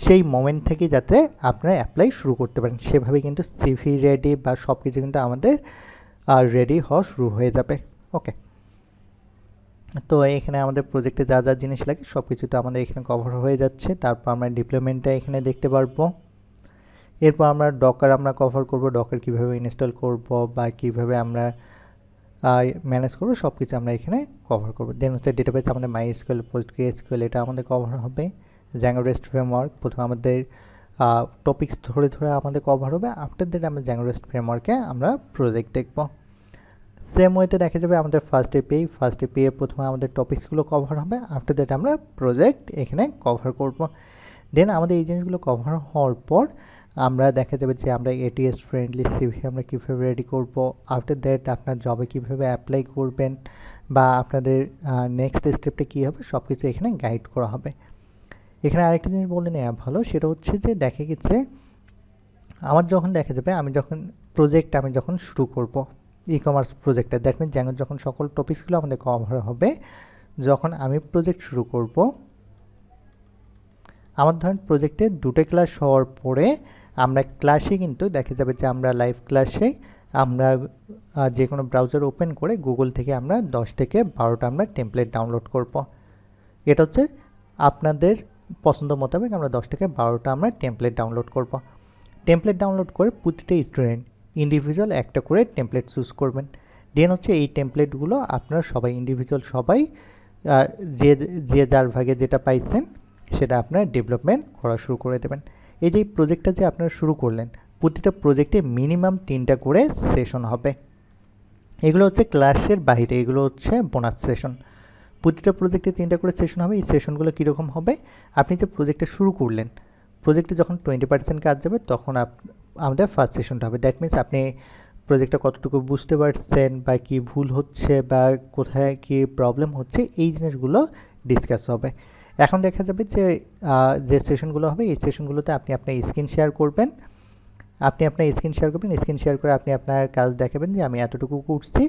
সেই মোমেন্ট থেকে যাতে আপনারা অ্যাপ্লাই শুরু করতে পারেন, সেভাবে কিন্তু সিভি রেডি বা সব কিছু কিন্তু আমাদের রেডি হওয়া শুরু হয়ে যাবে। ওকে, তো এখানে আমাদের প্রজেক্টে যা যা জিনিস লাগে সব কিছু তো আমাদের এখানে কভার হয়ে যাচ্ছে। তারপর আমরা ডিপ্লয়মেন্টটা এখানে দেখতে পারবো। এরপর আমরা ডকার আমরা কভার করব, ডকার কীভাবে ইনস্টল করব বা কীভাবে আমরা ম্যানেজ করবো সব কিছু আমরা এখানে কভার করবো। দেন হচ্ছে ডেটাবেস আমাদের MySQL, PostgreSQL, এটা আমাদের কভার হবে। জ্যাঙ্গো রেস্ট ফ্রেমওয়ার্ক প্রথমে আমাদের টপিকস ধরে ধরে আমাদের কভার হবে। আফটার দ্যাট আমরা জ্যাঙ্গো রেস্ট ফ্রেমওয়ার্কে আমরা প্রজেক্ট দেখব। সেম ওয়েতে দেখা যাবে আমাদের ফার্স্ট এপিআই প্রথমে আমাদের টপিকসগুলো কভার হবে, আফটার দ্যাট আমরা প্রজেক্ট এখানে কভার করব। দেন আমাদের এই জিনিসগুলো কভার হওয়ার পর আমরা দেখা যাবে যে আমরা এটিএস ফ্রেন্ডলি সিভি আমরা কীভাবে রেডি করব, আফটার দ্যাট আপনার জবে কীভাবে অ্যাপ্লাই করবেন বা আপনাদের নেক্সট স্টেপটা কী হবে সব কিছু এখানে গাইড করা হবে। এখানে আরেকটা জিনিস বলে নেওয়া ভালো, সেটা হচ্ছে যে দেখা গেছে আমার যখন দেখা যাবে আমি যখন শুরু করব ই কমার্স প্রজেক্টটা, দ্যাট মিনস যখন সকল টপিকসগুলো আমাদের কভার হবে, যখন আমি প্রজেক্ট শুরু করব, আমার ধরেন প্রজেক্টে দুটো ক্লাস হওয়ার পরে আমরা ক্লাসে কিন্তু দেখা যাবে যে আমরা লাইভ ক্লাসে আমরা যে কোনো ব্রাউজার ওপেন করে গুগল থেকে আমরা 10 থেকে 12টা আমরা টেমপ্লেট ডাউনলোড করব। এটা হচ্ছে আপনাদের পছন্দ মোতাবেক আমরা 10 থেকে 12টা আমরা টেমপ্লেট ডাউনলোড করব। টেমপ্লেট ডাউনলোড করে প্রতিটা স্টুডেন্ট ইন্ডিভিজুয়াল একটা করে টেমপ্লেট চুজ করবেন। দেন হচ্ছে এই টেমপ্লেটগুলো আপনারা সবাই ইন্ডিভিজুয়াল সবাই যে যে যার ভাগে যেটা পাইছেন সেটা আপনারা ডেভেলপমেন্ট করা শুরু করে দেবেন। এই যে প্রজেক্টটা যে আপনারা শুরু করলেন, প্রতিটা প্রজেক্টে মিনিমাম 3টা করে সেশন হবে। এগুলো হচ্ছে ক্লাসের বাইরে, এগুলো হচ্ছে বোনাস সেশন। প্রতিটা প্রজেক্টে 3টা করে সেশন হবে। এই সেশনগুলো কীরকম হবে, আপনি যে প্রজেক্টটা শুরু করলেন, প্রজেক্টে যখন 20% কাজ যাবে তখন আমাদের ফার্স্ট সেশনটা হবে। দ্যাট মিনস আপনি প্রজেক্টটা কতটুকু বুঝতে পারছেন বা কি ভুল হচ্ছে বা কোথায় কি প্রবলেম হচ্ছে, এই জিনিসগুলো ডিসকাস হবে। এখন দেখা যাবে যে যে সেশনগুলো হবে এই সেশনগুলোতে আপনি আপনার স্ক্রিন শেয়ার করবেন। স্ক্রিন শেয়ার করে আপনি আপনার কাজ দেখাবেন যে আমি এতটুকু করছি।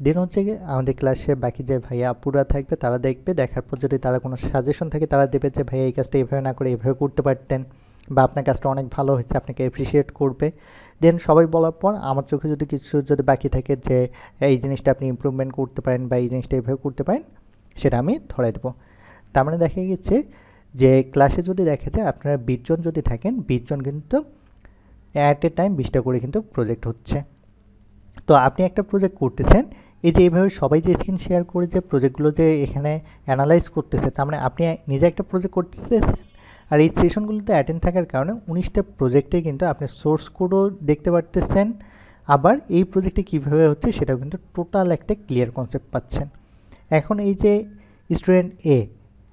দেন হচ্ছে গিয়ে আমাদের ক্লাসে বাকি যে ভাইয়া আপুরা থাকবে তারা দেখবে, দেখার পর যদি তারা কোনো সাজেশন থাকে তারা দেবে যে ভাইয়া এই কাজটা এভাবে না করে এভাবে করতে পারতেন, বা আপনার কাজটা অনেক ভালো হয়েছে, আপনাকে অ্যাপ্রিসিয়েট করবে। দেন সবাই বলার পর আমার চোখে যদি কিছু যদি বাকি থাকে যে এই জিনিসটা আপনি ইমপ্রুভমেন্ট করতে পারেন বা এই জিনিসটা এভাবে করতে পারেন, সেটা আমি ধরাই দেবো। তার মানে দেখা গেছে যে ক্লাসে যদি দেখা যায় আপনারা 20 জন যদি থাকেন, 20 জন কিন্তু অ্যাট এ টাইম 20টা করে কিন্তু প্রজেক্ট হচ্ছে। তো আপনি একটা প্রজেক্ট করতেছেন, এই যে এইভাবে সবাই যে স্ক্রিন শেয়ার করে যে প্রজেক্টগুলো যে এখানে অ্যানালাইজ করতেছে, তার মানে আপনি নিজে একটা প্রজেক্ট করতেছেন। আর এই সেশনগুলোতে অ্যাটেন্ড থাকার কারণে 19টা প্রজেক্টে কিন্তু আপনি সোর্স কোডও দেখতে পারতেছেন, আবার এই প্রজেক্টে কীভাবে হচ্ছে সেটাও কিন্তু টোটাল একটা ক্লিয়ার কনসেপ্ট পাচ্ছেন। এখন এই যে স্টুডেন্ট এ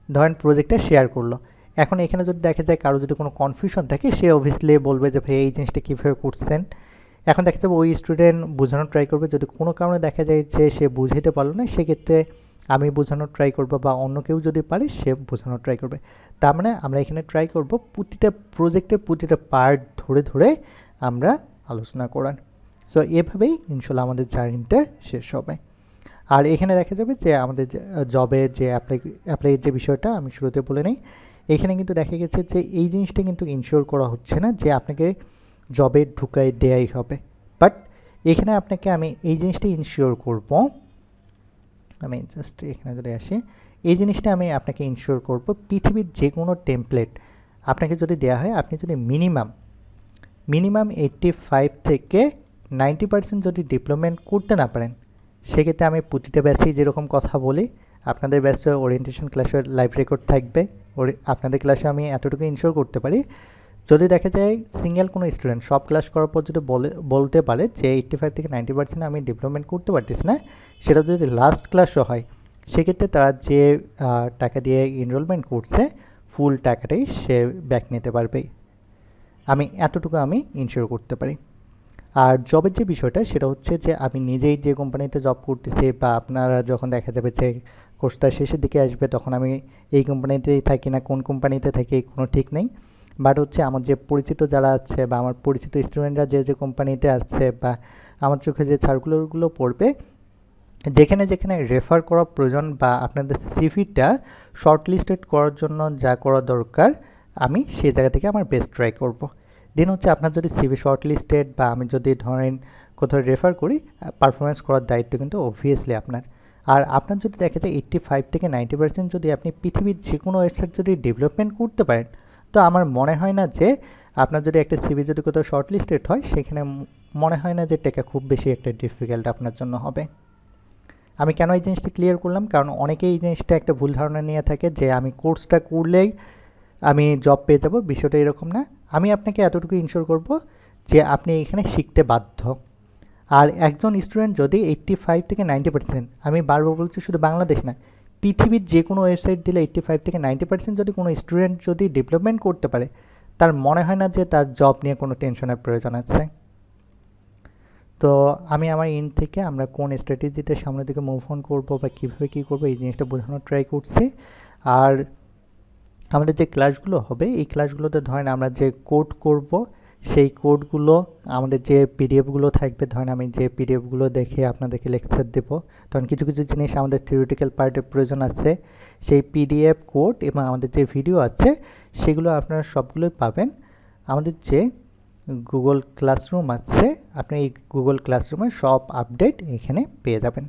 ধরেন প্রজেক্টটা শেয়ার করলো, এখন এখানে যদি দেখা যায় কারো যদি কোনো কনফিউশন থাকে, সে অবভিয়াসলি বলবে যে ভাই এই জিনিসটা কীভাবে করছেন। এখন দেখা যাবে ওই স্টুডেন্ট বোঝানোর ট্রাই করবে, যদি কোনো কারণে দেখা যায় যে সে বুঝাতে পারলো না, সেক্ষেত্রে আমি বোঝানোর ট্রাই করবো বা অন্য কেউ যদি পারে সে বোঝানোর ট্রাই করবে। তার মানে আমরা এখানে ট্রাই করব প্রতিটা প্রজেক্টের প্রতিটা পার্ট ধরে ধরে আমরা আলোচনা করার। সো এভাবেই ইনশাল্লাহ আমাদের জার্নিটা শেষ হবে। আর এখানে দেখা যাবে যে আমাদের জবের যে অ্যাপ্লাইয়ের যে বিষয়টা আমি শুরুতে বলে নিই, এখানে কিন্তু দেখা গেছে যে এই জিনিসটা কিন্তু ইনশিওর করা হচ্ছে না যে আপনাকে জবে ঢুকাই দেয়াই হবে। বাট এখানে আপনাকে আমি এই জিনিসটা ইনশিওর করব, আমি জাস্ট এখানে যদি আসি, এই জিনিসটা আমি আপনাকে ইনশিওর করব পৃথিবীর যে কোনো টেমপ্লেট আপনাকে যদি দেওয়া হয়, আপনি যদি মিনিমাম 85 থেকে 90% যদি ডেভেলপমেন্ট করতে না পারেন, সেক্ষেত্রে আমি প্রতিটা ব্যাচেই যেরকম কথা বলি, আপনাদের ব্যাচে ওরিয়েন্টেশন ক্লাসের লাইভ রেকর্ড থাকবে। আপনাদের ক্লাসে আমি এতটুকু ইনশিওর করতে পারি, যদি দেখা যায় সিঙ্গেল কোনো স্টুডেন্ট সব ক্লাস করার পর যদি বলতে পারে যে 85 থেকে 90% আমি ডেভেলপমেন্ট করতে পারতেছি না, সেটা যদি লাস্ট ক্লাসও হয়, সেক্ষেত্রে তারা যে টাকা দিয়ে এনরোলমেন্ট করছে ফুল টাকাটাই সে ব্যাক নিতে পারবে। আমি এতটুকু আমি ইনশিওর করতে পারি। আর জবের যে বিষয়টা সেটা হচ্ছে যে আমি নিজেই যে কোম্পানিতে জব করতেছি, বা আপনারা যখন দেখা যাবে যে কোর্সটা শেষের দিকে আসবে তখন আমি এই কোম্পানিতেই থাকি না কোন কোম্পানিতে থাকি কোনো ঠিক নেই। বাট হচ্ছে আমার যে পরিচিত যারা আছে বা আমার পরিচিত স্টুডেন্টরা যে যে কোম্পানিতে আসছে বা আমার চোখে যে সার্কুলারগুলো পড়বে, যেখানে যেখানে রেফার করা প্রয়োজন বা আপনাদের সিভিটা শর্টলিস্টেড করার জন্য যা করা দরকার, আমি সেই জায়গা থেকে আমার বেস্ট ট্রাই করব। দেন হচ্ছে আপনার যদি সিভি শর্টলিস্টেড বা আমি যদি ধরেন কোথাও রেফার করি, পারফরমেন্স করার দায়িত্ব কিন্তু অবভিয়াসলি আপনার। আর আপনার যদি দেখা যায় 85 থেকে 90% যদি আপনি পৃথিবীর যে কোনো ওয়েবসাইট যদি ডেভেলপমেন্ট করতে পারেন, তো আমার মনে হয় না যে আপনার যদি একটা সিভি যদি কোথাও শর্টলিস্টেড হয়, সেখানে মনে হয় না যে টেকা খুব বেশি একটা ডিফিকাল্ট আপনার জন্য হবে। আমি কেন এই জিনিসটা ক্লিয়ার করলাম, কারণ অনেকেই এই জিনিসটা একটা ভুল ধারণা নিয়ে থাকে যে আমি কোর্সটা করলেই আমি জব পেয়ে যাব, বিষয়টা এরকম না। আমি আপনাকে এতটুকু ইনশিওর করব যে আপনি এখানে শিখতে বাধ্য। আর একজন স্টুডেন্ট যদি 85 থেকে 90%, আমি বারবার বলছি শুধু বাংলাদেশ না, পৃথিবীর যে কোনো ওয়েবসাইট দিলে 85 থেকে 90% যদি কোনো স্টুডেন্ট যদি ডেভেলপমেন্ট করতে পারে, তার মনে হয় না যে তার জব নিয়ে কোনো টেনশনের প্রয়োজন আছে। তো আমি আমার এন্ড থেকে আমরা কোন স্ট্র্যাটেজিতে সামনের দিকে মুভ অন করবো বা কিভাবে কি করবো এই জিনিসটা বোঝানোর ট্রাই করছি। আর আমাদের যে ক্লাসগুলো হবে এই ক্লাসগুলোতে ধরেন আমরা যে কোড করব সেই কোডগুলো আমাদের যে পিডিএফগুলো থাকবে, ধরেন আমি যে পিডিএফগুলো দেখে আপনাদেরকে লেকচার দেব, তখন কিছু কিছু জিনিস আমাদের থিওরিটিক্যাল পার্টের প্রয়োজন আছে, সেই পিডিএফ কোড এবং আমাদের যে ভিডিও আছে সেগুলো আপনারা সবগুলোই পাবেন আমাদের যে গুগল ক্লাসরুম আছে। আপনি এই গুগল ক্লাসরুমে সব আপডেট এখানে পেয়ে যাবেন,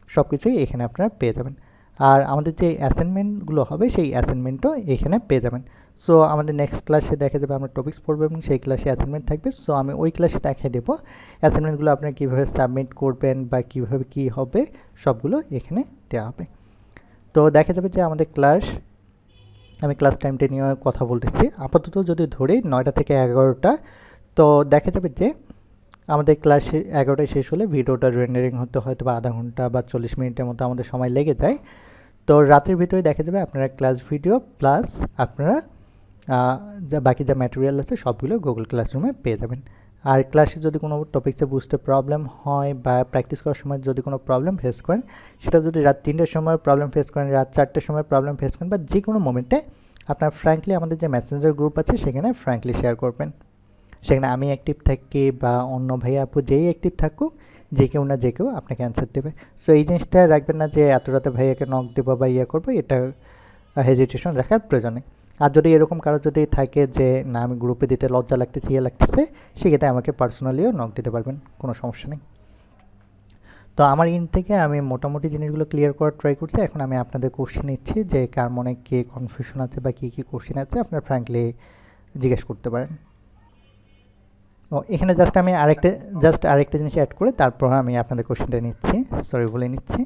সব কিছুই এখানে আপনারা পেয়ে যাবেন। আর আমাদের যে অ্যাসাইনমেন্টগুলো হবে সেই অ্যাসাইনমেন্টও এখানে পেয়ে যাবেন। সো আমাদের নেক্সট ক্লাসে দেখা যাবে আমরা টপিকস পড়বো এবং সেই ক্লাসে অ্যাসাইনমেন্ট থাকবে। সো আমি ওই ক্লাসে দেখিয়ে দেবো অ্যাসাইনমেন্টগুলো আপনারা কীভাবে সাবমিট করবেন বা কীভাবে কী হবে সবগুলো এখানে দেওয়া হবে। তো দেখা যাবে যে আমাদের ক্লাস, আমি ক্লাস টাইমটা নিয়ে কথা বলতেছি আপাতত যদি ধরি 9টা থেকে 11টা। তো দেখা যাবে যে আমাদের ক্লাস 11টায় শেষ হলে ভিডিওটা রেন্ডারিং হতে হয়তো বা আধা ঘন্টা বা 40 মিনিটের মতো আমাদের সময় লেগে যায়। তো রাতের ভিতরে দেখা যাবে আপনারা ক্লাস ভিডিও প্লাস আপনারা যা বাকি যা ম্যাটেরিয়াল আছে সবগুলো গুগল ক্লাসরুমে পেয়ে যাবেন। আর ক্লাসে যদি কোনো টপিকসে বুঝতে প্রবলেম হয় বা প্র্যাকটিস করার সময় যদি কোনো প্রবলেম ফেস করেন, সেটা যদি রাত 3টার সময় প্রবলেম ফেস করেন, রাত 4টার সময় প্রবলেম ফেস করেন বা যে কোনো মোমেন্টে আপনার ফ্র্যাঙ্কলি আমাদের যে মেসেঞ্জার গ্রুপ আছে সেখানে ফ্র্যাঙ্কলি শেয়ার করবেন। সেখানে আমি অ্যাক্টিভ থাকি বা অন্য ভাই আপু যেই অ্যাক্টিভ থাকুক, যে কেউ না যে কেউ আপনাকে অ্যান্সার দেবে। সো এই জিনিসটা রাখবেন না যে এত রাতে ভাইয়াকে নক দেবো বা ইয়ে করবো, এটা হেজিটেশন রাখার প্রয়োজন নেই। আর যদি এরকম কারো যদি থাকে যে না আমি গ্রুপে দিতে লজ্জা লাগতেছে ইয়ে লাগতেছে, সেক্ষেত্রে আমাকে পার্সোনালিও নক দিতে পারবেন, কোনো সমস্যা নেই। তো আমার ইন থেকে আমি মোটামুটি জিনিসগুলো ক্লিয়ার করার ট্রাই করছি। এখন আমি আপনাদের কোশ্চেন নিচ্ছি যে কার মনে কে কনফিউশন আছে বা কী কী কোশ্চেন আছে আপনারা ফ্র্যাঙ্কলি জিজ্ঞেস করতে পারেন। ও এখানে জাস্ট আরেকটা জিনিস অ্যাড করে তারপর আমি আপনাদের কোশ্চেনটা নিচ্ছি, সরি বলে নিচ্ছি।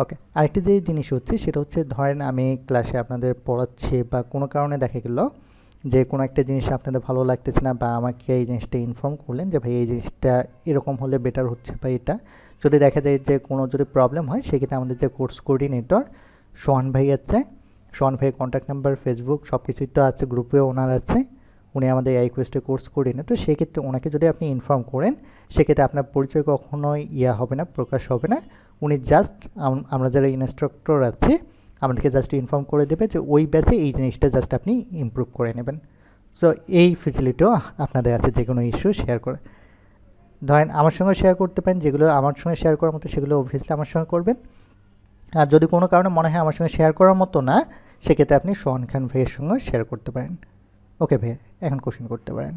ওকে, আরেকটা যে জিনিস হচ্ছে সেটা হচ্ছে ধরেন আমি ক্লাসে আপনাদের পড়াচ্ছি বা কোনো কারণে দেখা গেল যে কোনো একটা জিনিস আপনাদের ভালো লাগতেছে না বা আমাকে এই জিনিসটা ইনফর্ম করলেন যে ভাই এই জিনিসটা এরকম হলে বেটার হচ্ছে বা এটা যদি দেখা যায় যে কোনো যদি প্রবলেম হয়, সেক্ষেত্রে আমাদের যে কোর্স কোঅর্ডিনেটর সোহান ভাই আছে, সোহান ভাইয়ের কন্ট্যাক্ট নাম্বার ফেসবুক সব কিছুই তো আছে, গ্রুপেও ওনার আছে, উনি আমাদের এই কোর্সের কোর্স কোঅর্ডিনেটর। সেক্ষেত্রে ওনাকে যদি আপনি ইনফর্ম করেন সেক্ষেত্রে আপনার পরিচয় কখনোই ইয়া হবে না, প্রকাশ হবে না। উনি জাস্ট আমরা যারা ইনস্ট্রাক্টর আছে আমাদেরকে জাস্ট ইনফর্ম করে দেবে যে ওই ব্যাচে এই জিনিসটা জাস্ট আপনি ইমপ্রুভ করে নেবেন। সো এই ফেসিলিটিও আপনাদের আছে যে কোনো ইস্যু শেয়ার করে। ধরেন আমার সঙ্গে শেয়ার করতে পারেন, যেগুলো আমার সঙ্গে শেয়ার করার মতো সেগুলো অবভিয়াসলি আমার সঙ্গে করবেন। আর যদি কোনো কারণে মনে হয় আমার সঙ্গে শেয়ার করার মতো না, সেক্ষেত্রে আপনি সোহান খান ভাইয়ের সঙ্গে শেয়ার করতে পারেন। ওকে ভাইয়া, এখন কোশ্চেন করতে পারেন।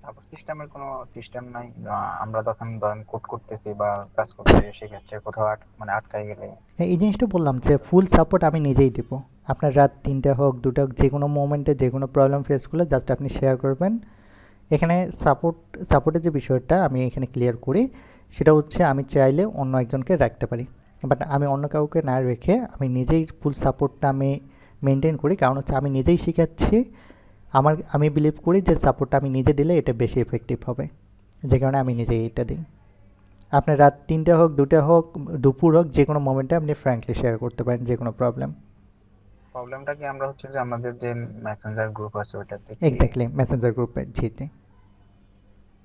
সাপোজ সিস্টেমের কোনো সিস্টেম নাই, আমরা তখন ধরেন কোড করতেছি বা কাজ করতেছি, সেক্ষেত্রে কোথাও মানে আটকাই গেলে। হ্যাঁ, এই জিনিসটা বললাম যে ফুল সাপোর্ট আমি নিজেই দেবো। আপনার রাত 3টা হোক 2টা হোক, যে কোনো মোমেন্টে যে কোনো প্রবলেম ফেস করলে জাস্ট আপনি শেয়ার করবেন। এখানে সাপোর্টের যে বিষয়টা আমি এখানে ক্লিয়ার করি, সেটা হচ্ছে আমি চাইলে অন্য একজনকে রাখতে পারি, বাট আমি অন্য কাউকে না রেখে আমি নিজেই ফুল সাপোর্টটা আমি মেনটেন করি। কারণ হচ্ছে আমি নিজেই শিখাচ্ছি, আমি বিলিভ করি যে সাপোর্টটা আমি নিজে দিলে এটা বেশি এফেক্টিভ হবে, যে কারণে আমি নিজেই এটা দিই। আপনার রাত 3টা হোক 2টা হোক দুপুর হোক, যে কোনো মোমেন্টে আপনি ফ্র্যাঙ্কলি শেয়ার করতে পারেন যে কোনো প্রবলেম। প্রবলেমটা কি আমরা হচ্ছে যে আমাদের যে মেসেঞ্জার গ্রুপ আছে ওইটাতে কি? এক্স্যাক্টলি, মেসেঞ্জার গ্রুপে, জি জি।